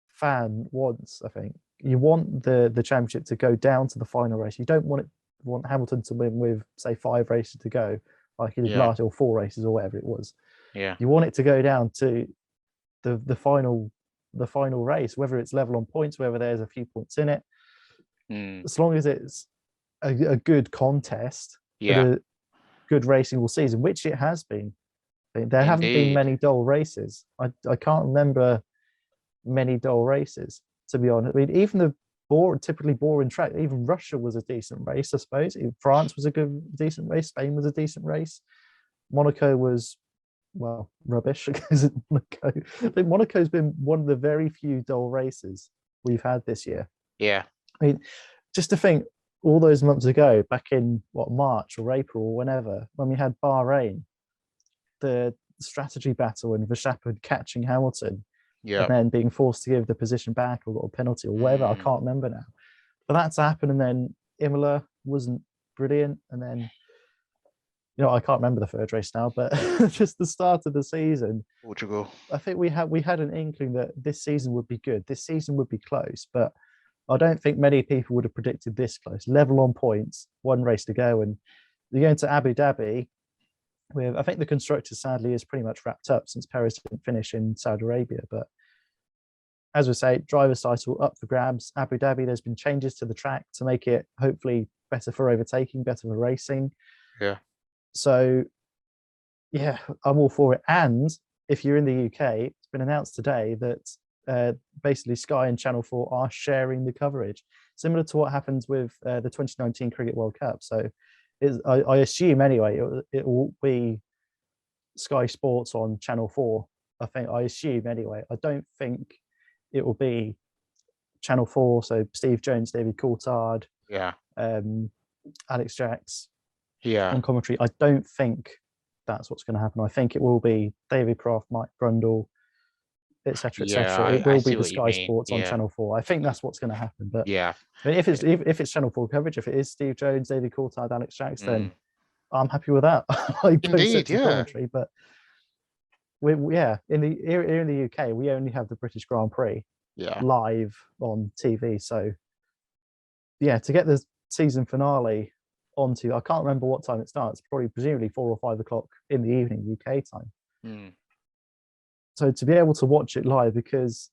fan wants. I think you want the championship to go down to the final race. You don't want Hamilton to win with, say, 5 races to go, like he did last, or 4 races or whatever it was. Yeah, you want it to go down to the final race, whether it's level on points, whether there's a few points in it. As long as it's a good contest, a good racing all season, which it has been. There haven't been many dull races. I can't remember many dull races, to be honest. I mean, even the typically boring track, even Russia was a decent race, I suppose. France was a decent race. Spain was a decent race. Monaco was, well, rubbish because Monaco. I think Monaco's been one of the very few dull races we've had this year. Yeah. I mean, just to think, all those months ago, back in March or April or whenever, when we had Bahrain, the strategy battle and Verstappen catching Hamilton, and then being forced to give the position back or got a penalty or whatever, I can't remember now. But that's happened, and then Imola wasn't brilliant, and then I can't remember the third race now, but just the start of the season, Portugal. I think we had an inkling that this season would be good. This season would be close, but I don't think many people would have predicted this close. Level on points, 1 race to go, and you're going to Abu Dhabi. I think the constructors, sadly, is pretty much wrapped up since Perez didn't finish in Saudi Arabia. But as we say, driver's title up for grabs. Abu Dhabi, there's been changes to the track to make it hopefully better for overtaking, better for racing. Yeah. So, yeah, I'm all for it. And if you're in the UK, it's been announced today that basically Sky and Channel 4 are sharing the coverage, similar to what happened with the 2019 Cricket World Cup. So I assume anyway, it will be Sky Sports on Channel 4. I assume anyway. I don't think it will be Channel 4. So Steve Jones, David Coulthard, Alex Jacks, on commentary. I don't think that's what's going to happen. I think it will be David Croft, Mike Brundle, etc., etc. It I will be see the what you Sky mean. Sports on Channel 4. I think that's what's going to happen. But yeah, I mean, if it's Channel 4 coverage, if it is Steve Jones, David Coulthard, Alex Jacks, then I'm happy with that. Like both sets of commentary, but in the UK, we only have the British Grand Prix live on TV. So to get the season finale onto, I can't remember what time it starts. Probably presumably 4 or 5 o'clock in the evening UK time. So to be able to watch it live, because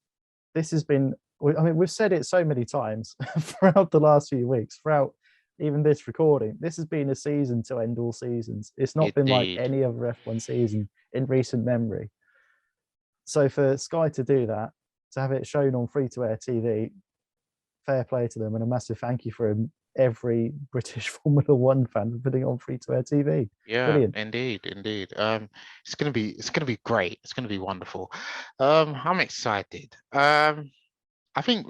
this has been, I mean, we've said it so many times throughout the last few weeks, throughout even this recording, this has been a season to end all seasons. It's not been like any other F1 season in recent memory. So for Sky to do that, to have it shown on free-to-air TV, fair play to them, and a massive thank you from every British Formula One fan for putting it on free-to-air TV. Yeah, brilliant. Indeed. It's gonna be great. It's gonna be wonderful. I'm excited. I think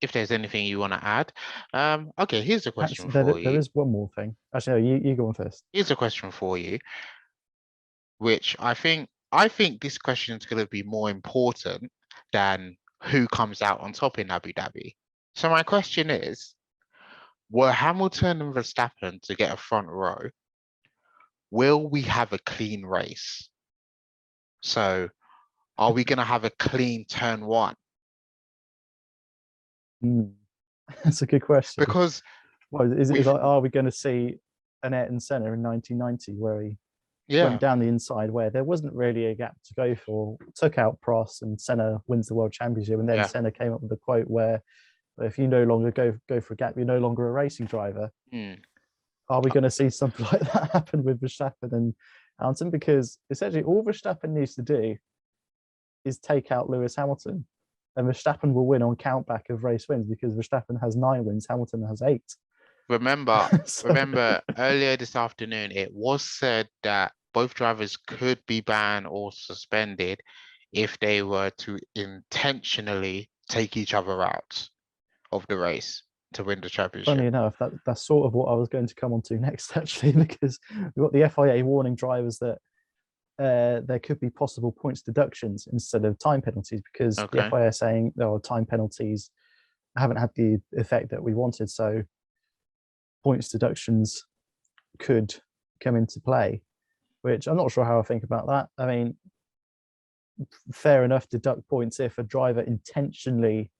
if there's anything you want to add, okay, here's a question for you. There is one more thing. Actually, no, you go on first. Here's a question for you, which I think this question is going to be more important than who comes out on top in Abu Dhabi. So my question is, were Hamilton and Verstappen to get a front row, will we have a clean race? So are we going to have a clean turn 1? That's a good question. Because are we going to see an Ayrton Senna in 1990 where he went down the inside, where there wasn't really a gap to go for, took out Prost, and Senna wins the world championship, and then Senna came up with a quote where if you no longer go for a gap, you're no longer a racing driver. Are we going to see something like that happen with Verstappen and Hamilton? Because essentially all Verstappen needs to do is take out Lewis Hamilton, and Verstappen will win on countback of race wins, because Verstappen has 9 wins, Hamilton has 8. Remember earlier this afternoon, it was said that both drivers could be banned or suspended if they were to intentionally take each other out of the race to win the championship. Funny enough, that's sort of what I was going to come on to next, actually, because we've got the FIA warning drivers that there could be possible points deductions instead of time penalties, because the FIA saying time penalties haven't had the effect that we wanted, so points deductions could come into play, which I'm not sure how I think about that. I mean, fair enough, deduct points if a driver intentionally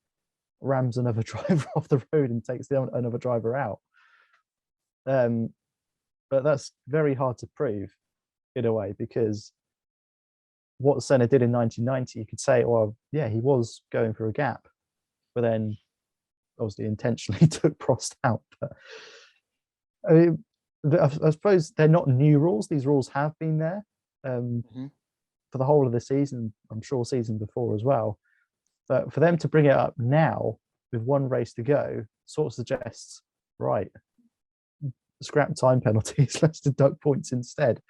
rams another driver off the road and takes another driver out. But that's very hard to prove in a way, because what Senna did in 1990, you could say, well, yeah, he was going for a gap, but then obviously intentionally took Prost out. But I mean, I suppose they're not new rules. These rules have been there for the whole of the season, I'm sure season before as well. But for them to bring it up now with 1 race to go sort of suggests, right, scrap time penalties, let's deduct points instead,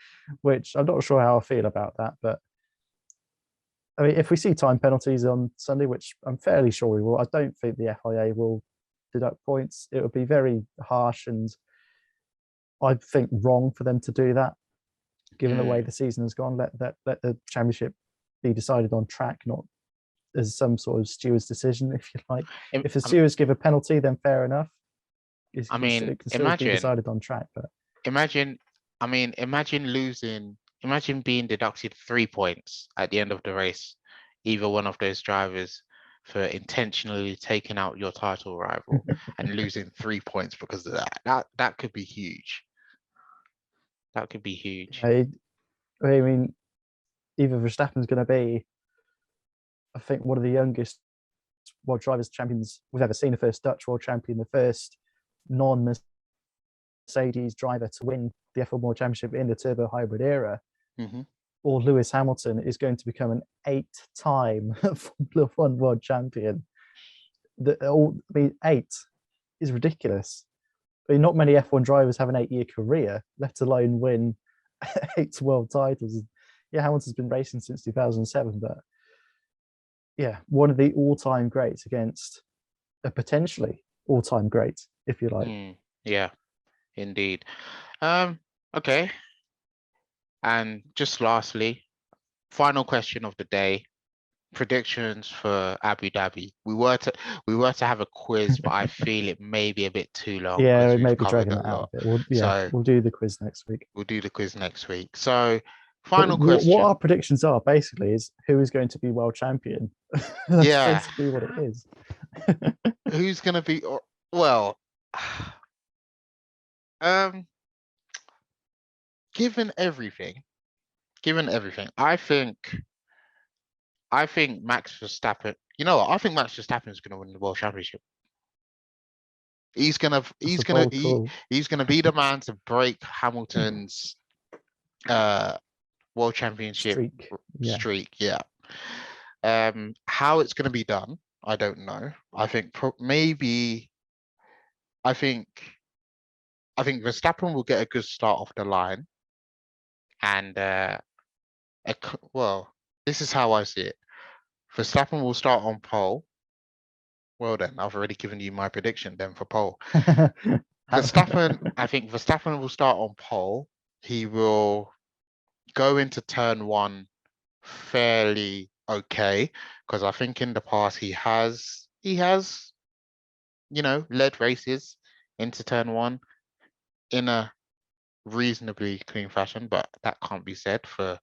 which I'm not sure how I feel about that. But I mean, if we see time penalties on Sunday, which I'm fairly sure we will, I don't think the FIA will deduct points. It would be very harsh, and I think wrong for them to do that, given the way the season has gone. Let the championship be decided on track, not as some sort of steward's decision, if you like. If the stewards give a penalty, then fair enough. It can still be decided on track. But imagine being deducted 3 points at the end of the race, either one of those drivers, for intentionally taking out your title rival and losing 3 points because of that. That could be huge. That could be huge. I mean, either Verstappen's going to be, I think, one of the youngest world drivers champions we've ever seen, the first Dutch world champion, the first non-Mercedes driver to win the F1 World Championship in the turbo hybrid era, or Lewis Hamilton is going to become an 8-time Formula One world champion. 8 is ridiculous. I mean, not many F1 drivers have an 8-year career, let alone win 8 world titles. Yeah, Hamilton's been racing since 2007, but yeah, one of the all-time greats against a potentially all-time great, if you like. Yeah, indeed. Okay. And just lastly, final question of the day. Predictions for Abu Dhabi. We were to have a quiz, but I feel it may be a bit too long Yeah, because we may we've be covered dragging a that out lot. a bit. So We'll do the quiz next week. we'll do the quiz next week. So But final what question. our predictions are basically is who is going to be world champion. That's Yeah. basically what it is. Who's gonna be? Well, given everything, I think Max Verstappen. You know what? I think Max Verstappen is gonna win the world championship. He's gonna That's a bold call. he's gonna be the man to break Hamilton's world championship streak. Yeah. How it's gonna be done, I don't know. I think maybe. I think Verstappen will get a good start off the line, and well, this is how I see it. Verstappen will start on pole. Well then, I've already given you my prediction then for pole. Verstappen, I think Verstappen will start on pole. He will go into turn one fairly okay, because I think in the past he has, led races into turn one in a reasonably clean fashion, but that can't be said for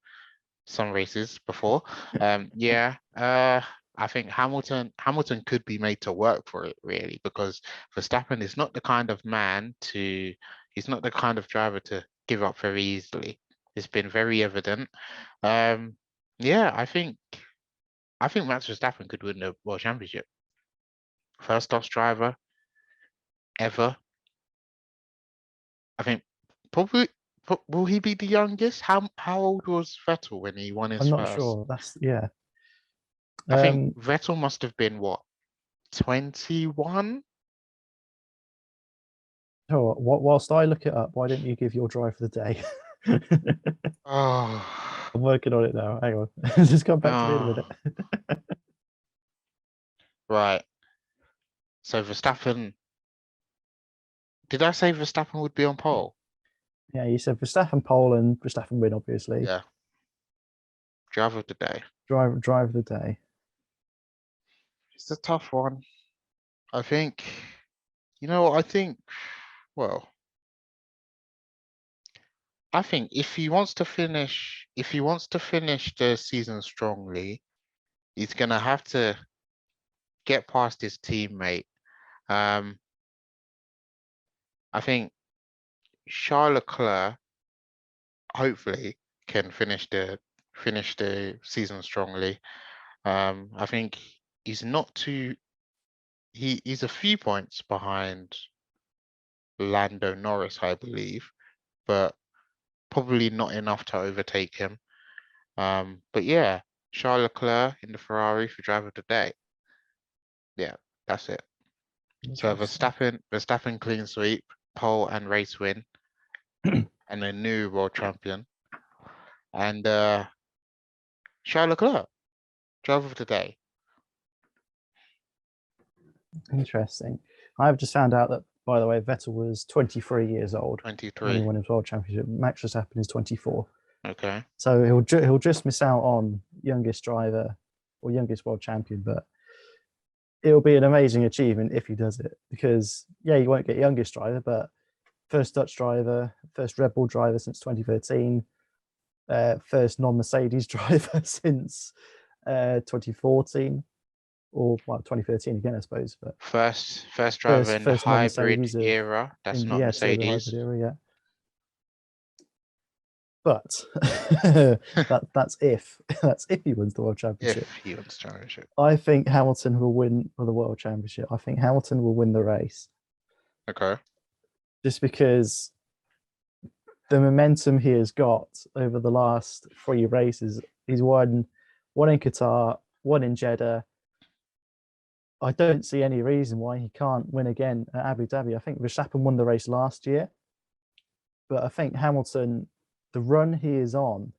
some races before. I think Hamilton could be made to work for it, really, because Verstappen is not the kind of he's not the kind of driver to give up very easily. It's been very evident. I think Max Verstappen could win the world championship. First Dutch driver ever. I think probably. Will he be the youngest? How old was Vettel when he won his I'm first? not sure. I think Vettel must have been what, 21? Oh, whilst I look it up, why don't you give your drive for the day? Oh, I'm working on it now. Hang on. Just come back to me in a minute. Right. So Verstappen. Did I say Verstappen would be on pole? Yeah, you said Verstappen pole and Verstappen win, obviously. Yeah. Driver of the day. Drive of the day. It's a tough one. I think. I think. Well, I think if he wants to finish the season strongly, he's gonna have to get past his teammate. I think Charles Leclerc hopefully can finish the season strongly. I think he's not too. He's a few points behind Lando Norris, I believe, but probably not enough to overtake him. But yeah, Charles Leclerc in the Ferrari for driver of the day. Yeah, that's it. So Verstappen clean sweep, pole and race win, and a new world champion. And Charles Leclerc, driver of the day. Interesting. I've just found out that, by the way, Vettel was 23 years old 23 when he won his world championship. Max Verstappen is 24. Okay. So he'll just miss out on youngest driver or youngest world champion, but it'll be an amazing achievement if he does it, because you won't get youngest driver, but first Dutch driver, first Red Bull driver since 2013, first non-Mercedes driver since 2014. Or 2013 again, I suppose. But first driver in the hybrid era. That's not Mercedes. The hybrid era, But that's if he wins the world championship. If he wins the championship, I think Hamilton will win for the world championship. I think Hamilton will win the race. Okay. Just because the momentum he has got over the last 3 races, he's won one in Qatar, one in Jeddah. I don't see any reason why he can't win again at Abu Dhabi. I think Verstappen won the race last year, but I think Hamilton, the run he is on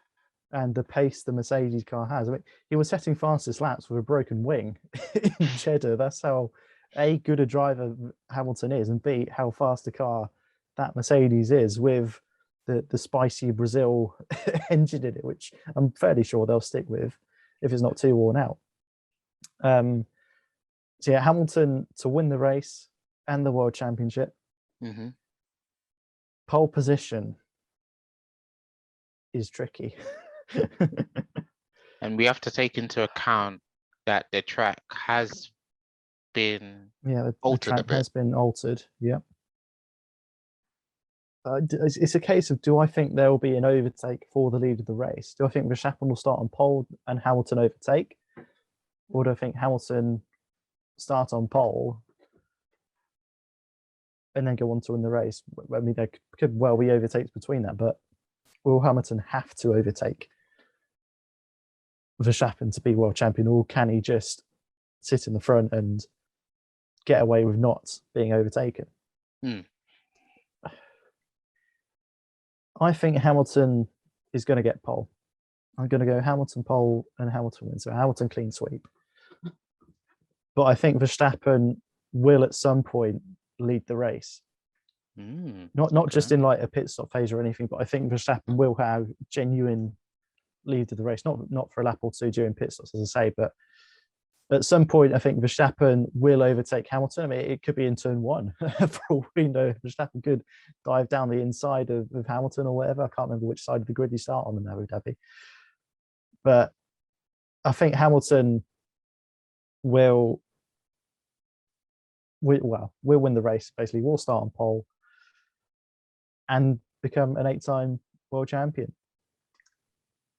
and the pace the Mercedes car has, I mean, he was setting fastest laps with a broken wing in Jeddah. That's how A, good a driver Hamilton is, and B, how fast a car that Mercedes is with the spicy Brazil engine in it, which I'm fairly sure they'll stick with if it's not too worn out. So yeah, Hamilton to win the race and the World Championship. Mm-hmm. Pole position is tricky. And we have to take into account that the track has been the track has been altered. Yeah. It's a case of, do I think there will be an overtake for the lead of the race? Do I think Verstappen will start on pole and Hamilton overtake? Or do I think Hamilton start on pole and then go on to win the race? I mean, there could well be overtakes between that, but will Hamilton have to overtake Verstappen to be world champion, or can he just sit in the front and get away with not being overtaken? I think Hamilton is going to get pole. I'm going to go Hamilton pole and Hamilton win. So Hamilton clean sweep. But I think Verstappen will at some point lead the race. Not just in like a pit stop phase or anything, but I think Verstappen will have genuine lead of the race. Not for a lap or two during pit stops, as I say, but at some point I think Verstappen will overtake Hamilton. I mean, it could be in turn one. For all we know, Verstappen could dive down the inside of Hamilton or whatever. I can't remember which side of the grid you start on in Abu Dhabi. But I think Hamilton will win the race. Basically, we'll start on pole and become an 8-time world champion.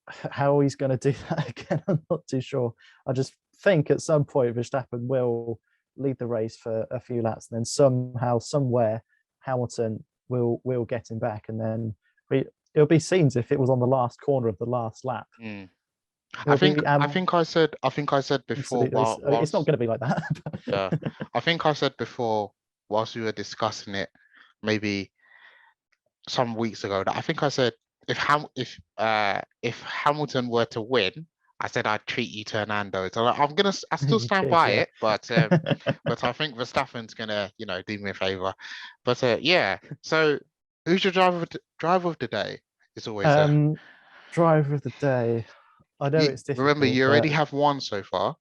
How he's going to do that again, I'm not too sure. I just think at some point Verstappen will lead the race for a few laps, and then somehow, somewhere, Hamilton will get him back, and then it'll be scenes if it was on the last corner of the last lap. I think I said before. It's not going to be like that. Yeah, I think I said before, whilst we were discussing it, maybe some weeks ago, that I think I said if Hamilton were to win, I said I'd treat you to Hernando. So I still stand by it, but I think Verstappen's gonna do me a favor. But yeah, so who's your driver of the day? It's always driver of the day. I know it's difficult. Remember, you already have one so far.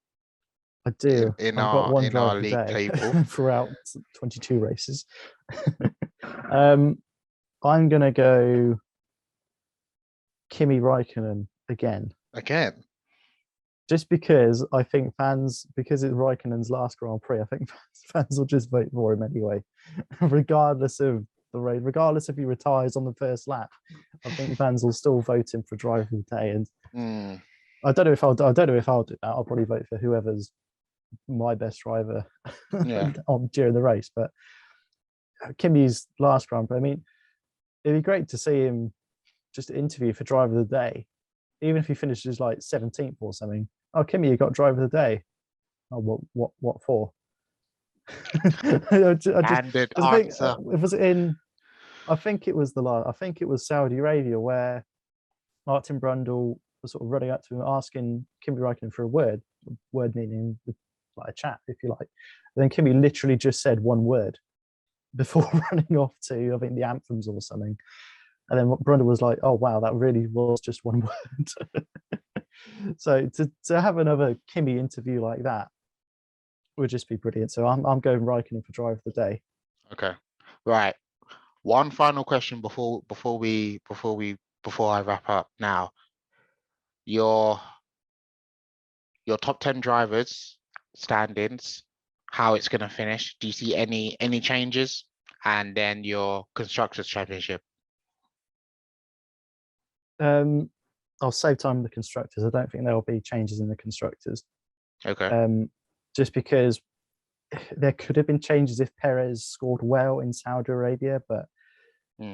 I do. I've got one driver of the day table throughout 22 races. I'm gonna go Kimi Räikkönen again. Just because I think because it's Raikkonen's last Grand Prix, I think fans will just vote for him anyway, regardless of the race, regardless if he retires on the first lap. I think fans will still vote him for driver of the day. And I don't know if I'll do that. I'll probably vote for whoever's my best driver during the race. But Kimi's last Grand Prix, I mean, it'd be great to see him just interview for driver of the day, even if he finishes like 17th or something. Oh, Kimi, you got driver of the day. Oh, what for? Candid answer. It was I think it was Saudi Arabia, where Martin Brundle was sort of running up to him, asking Kimi Räikkönen for a word meaning like a chat, if you like. And then Kimi literally just said one word before running off to, I think, the anthems or something. And then Brundle was like, "Oh wow, that really was just one word." So to have another Kimi interview like that would just be brilliant. So I'm going Räikkönen for driver of the day. Okay, right. One final question before I wrap up. Now, your top 10 drivers standings, how it's going to finish. Do you see any changes? And then your constructors championship. I'll save time with the constructors. I don't think there will be changes in the constructors. Okay. Just because there could have been changes if Perez scored well in Saudi Arabia, but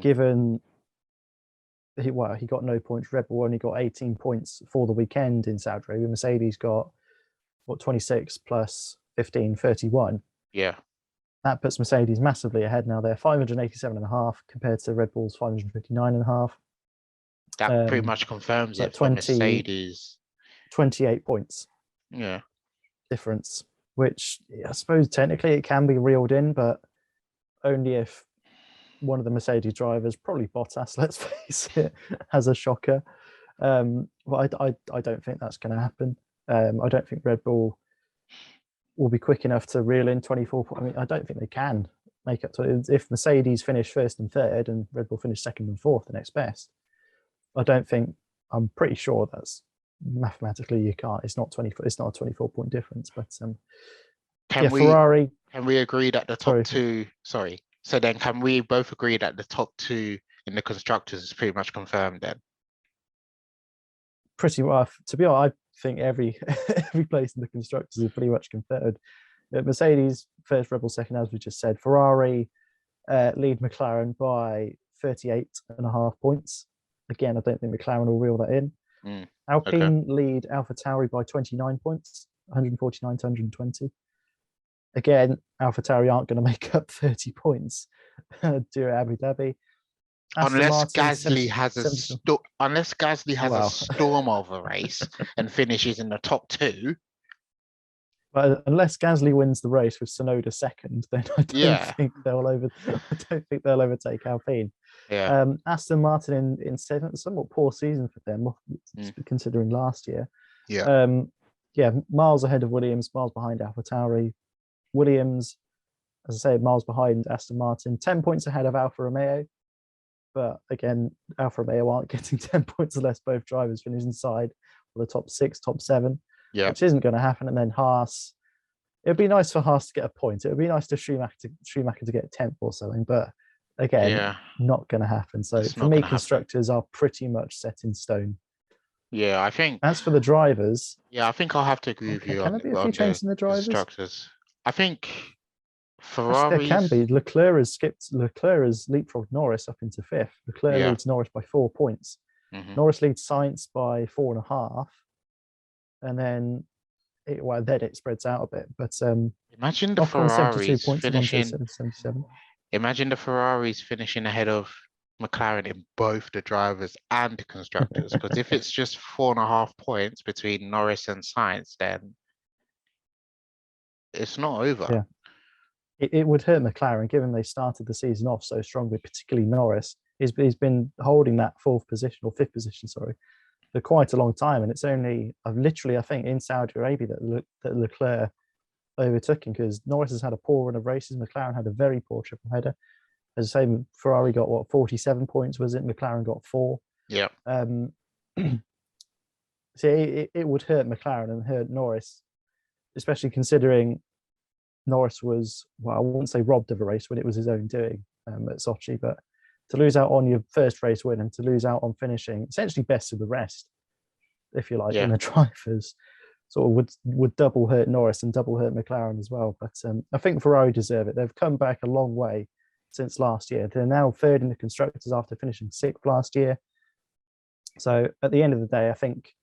given he got no points, Red Bull only got 18 points for the weekend in Saudi Arabia. Mercedes got 26 plus 15, 31. Yeah. That puts Mercedes massively ahead now. They're 587.5 compared to Red Bull's 559.5. That pretty much confirms it for Mercedes. 28 points. Yeah. Difference, which I suppose technically it can be reeled in, but only if one of the Mercedes drivers, probably Bottas, let's face it, has a shocker. But I don't think that's going to happen. I don't think Red Bull will be quick enough to reel in 24 points. I mean, I don't think they can make up to it. If Mercedes finish first and third and Red Bull finish second and fourth, the next best, I'm pretty sure that's mathematically you can't. It's not 24. It's not a 24-point difference. But Ferrari. Can we agree that the top two? Sorry. So then, can we both agree that the top two in the constructors is pretty much confirmed then? Pretty well. To be honest, I think every place in the constructors is pretty much confirmed. Mercedes first, Red Bull second, as we just said. Ferrari lead McLaren by 38.5 points. Again, I don't think McLaren will reel that in. Alpine lead AlphaTauri by 29 points, 149 to 120. Again, AlphaTauri aren't going to make up 30 points due at Abu Dhabi. Unless Gasly has a storm of a race and finishes in the top two. But unless Gasly wins the race with Tsunoda second, then I don't think they'll overtake Alpine. Yeah. Aston Martin in seventh, somewhat poor season for them, considering last year. Yeah. Miles ahead of Williams, miles behind AlphaTauri. Williams, as I say, miles behind Aston Martin, 10 points ahead of Alfa Romeo. But again, Alfa Romeo aren't getting 10 points unless both drivers finish inside the top 6, top 7, which isn't going to happen. And then Haas, it'd be nice for Haas to get a point. It would be nice to Schumacher to get 10th or something. But again, not going to happen. So for me, constructors are pretty much set in stone. Yeah, I think. As for the drivers, I think I'll have to agree with you. Can there be a few changes in the drivers? Constructors. I think Ferrari. There can be. Leclerc has leapfrogged Norris up into 5th. Leclerc leads Norris by 4 points. Norris leads Sainz by 4.5, and then it spreads out a bit. But imagine the Ferraris finishing. 77. Imagine the Ferraris finishing ahead of McLaren in both the drivers and the constructors. Because if it's just 4.5 points between Norris and Sainz, then it's not over. Yeah. It would hurt McLaren, given they started the season off so strongly, particularly Norris. He's been holding that 5th position, for quite a long time. And it's only, I think, in Saudi Arabia that Leclerc overtook him, because Norris has had a poor run of races. McLaren had a very poor triple header. As I say, Ferrari got 47 points, was it? McLaren got 4. Yeah. So it would hurt McLaren and hurt Norris, especially considering Norris was, I wouldn't say robbed of a race when it was his own doing at Sochi, but to lose out on your first race win and to lose out on finishing essentially best of the rest, if you like, in the drivers, sort of would double hurt Norris and double hurt McLaren as well. But I think Ferrari deserve it. They've come back a long way since last year. They're now 3rd in the constructors after finishing 6th last year. So at the end of the day, I think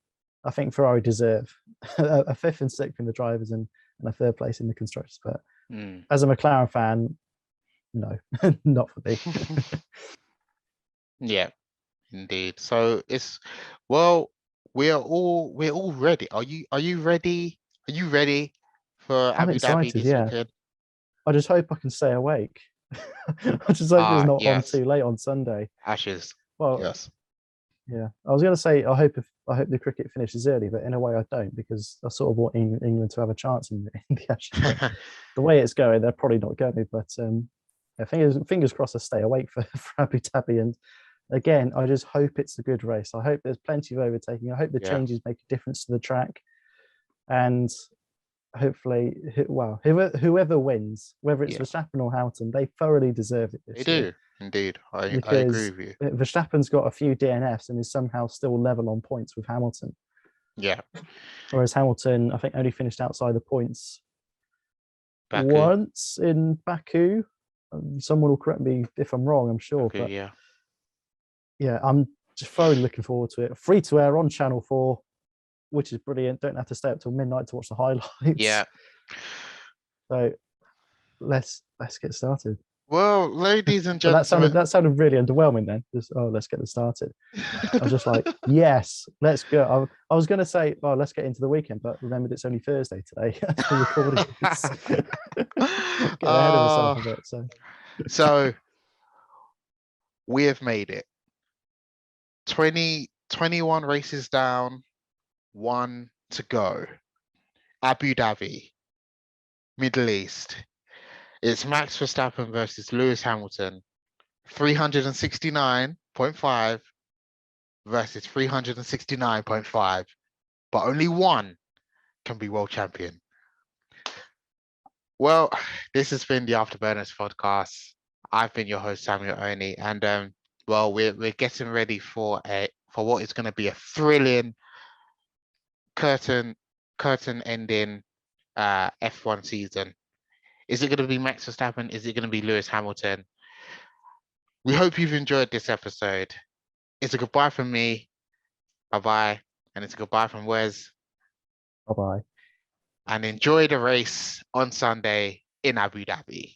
Ferrari deserve a 5th and 6th in the drivers and a 3rd place in the constructors. But as a McLaren fan, no, not for me. Yeah, indeed. So we're all ready. Are you ready? Are you ready for Abu Dhabi this weekend? I just hope I can stay awake. I just hope it's not on too late on Sunday. Ashes. Well, yes. Yeah, I was going to say I hope the cricket finishes early, but in a way I don't, because I sort of want England to have a chance in the Ashes. The way it's going, they're probably not going to. But fingers crossed I stay awake for Abu Dhabi. And again, I just hope it's a good race. I hope there's plenty of overtaking. I hope the changes make a difference to the track, and hopefully, whoever wins, whether it's Verstappen or Hamilton, they thoroughly deserve it. They do. Indeed, I agree with you. Verstappen's got a few DNFs and is somehow still level on points with Hamilton. Yeah. Whereas Hamilton, I think, only finished outside the points once in Baku. Someone will correct me if I'm wrong, I'm sure. Baku, but yeah, I'm just thoroughly looking forward to it. Free to air on Channel 4, which is brilliant. Don't have to stay up till midnight to watch the highlights. Yeah. So let's get started. Well, ladies and gentlemen, that sounded really underwhelming. Then, let's get this started. I was just like, yes, let's go. I was going to say, let's get into the weekend, but remembered it's only Thursday today. We're recording. Get ahead of myself a bit. So we have made it. 21 races down, 1 to go. Abu Dhabi, Middle East. It's Max Verstappen versus Lewis Hamilton. 369.5 versus 369.5. But only one can be world champion. Well, this has been the AfterBurners podcast. I've been your host, Samuel Oni, and well, we're getting ready for what is going to be a thrilling curtain ending F1 season. Is it going to be Max Verstappen? Is it going to be Lewis Hamilton? We hope you've enjoyed this episode. It's a goodbye from me. Bye-bye. And it's a goodbye from Wes. Bye-bye. And enjoy the race on Sunday in Abu Dhabi.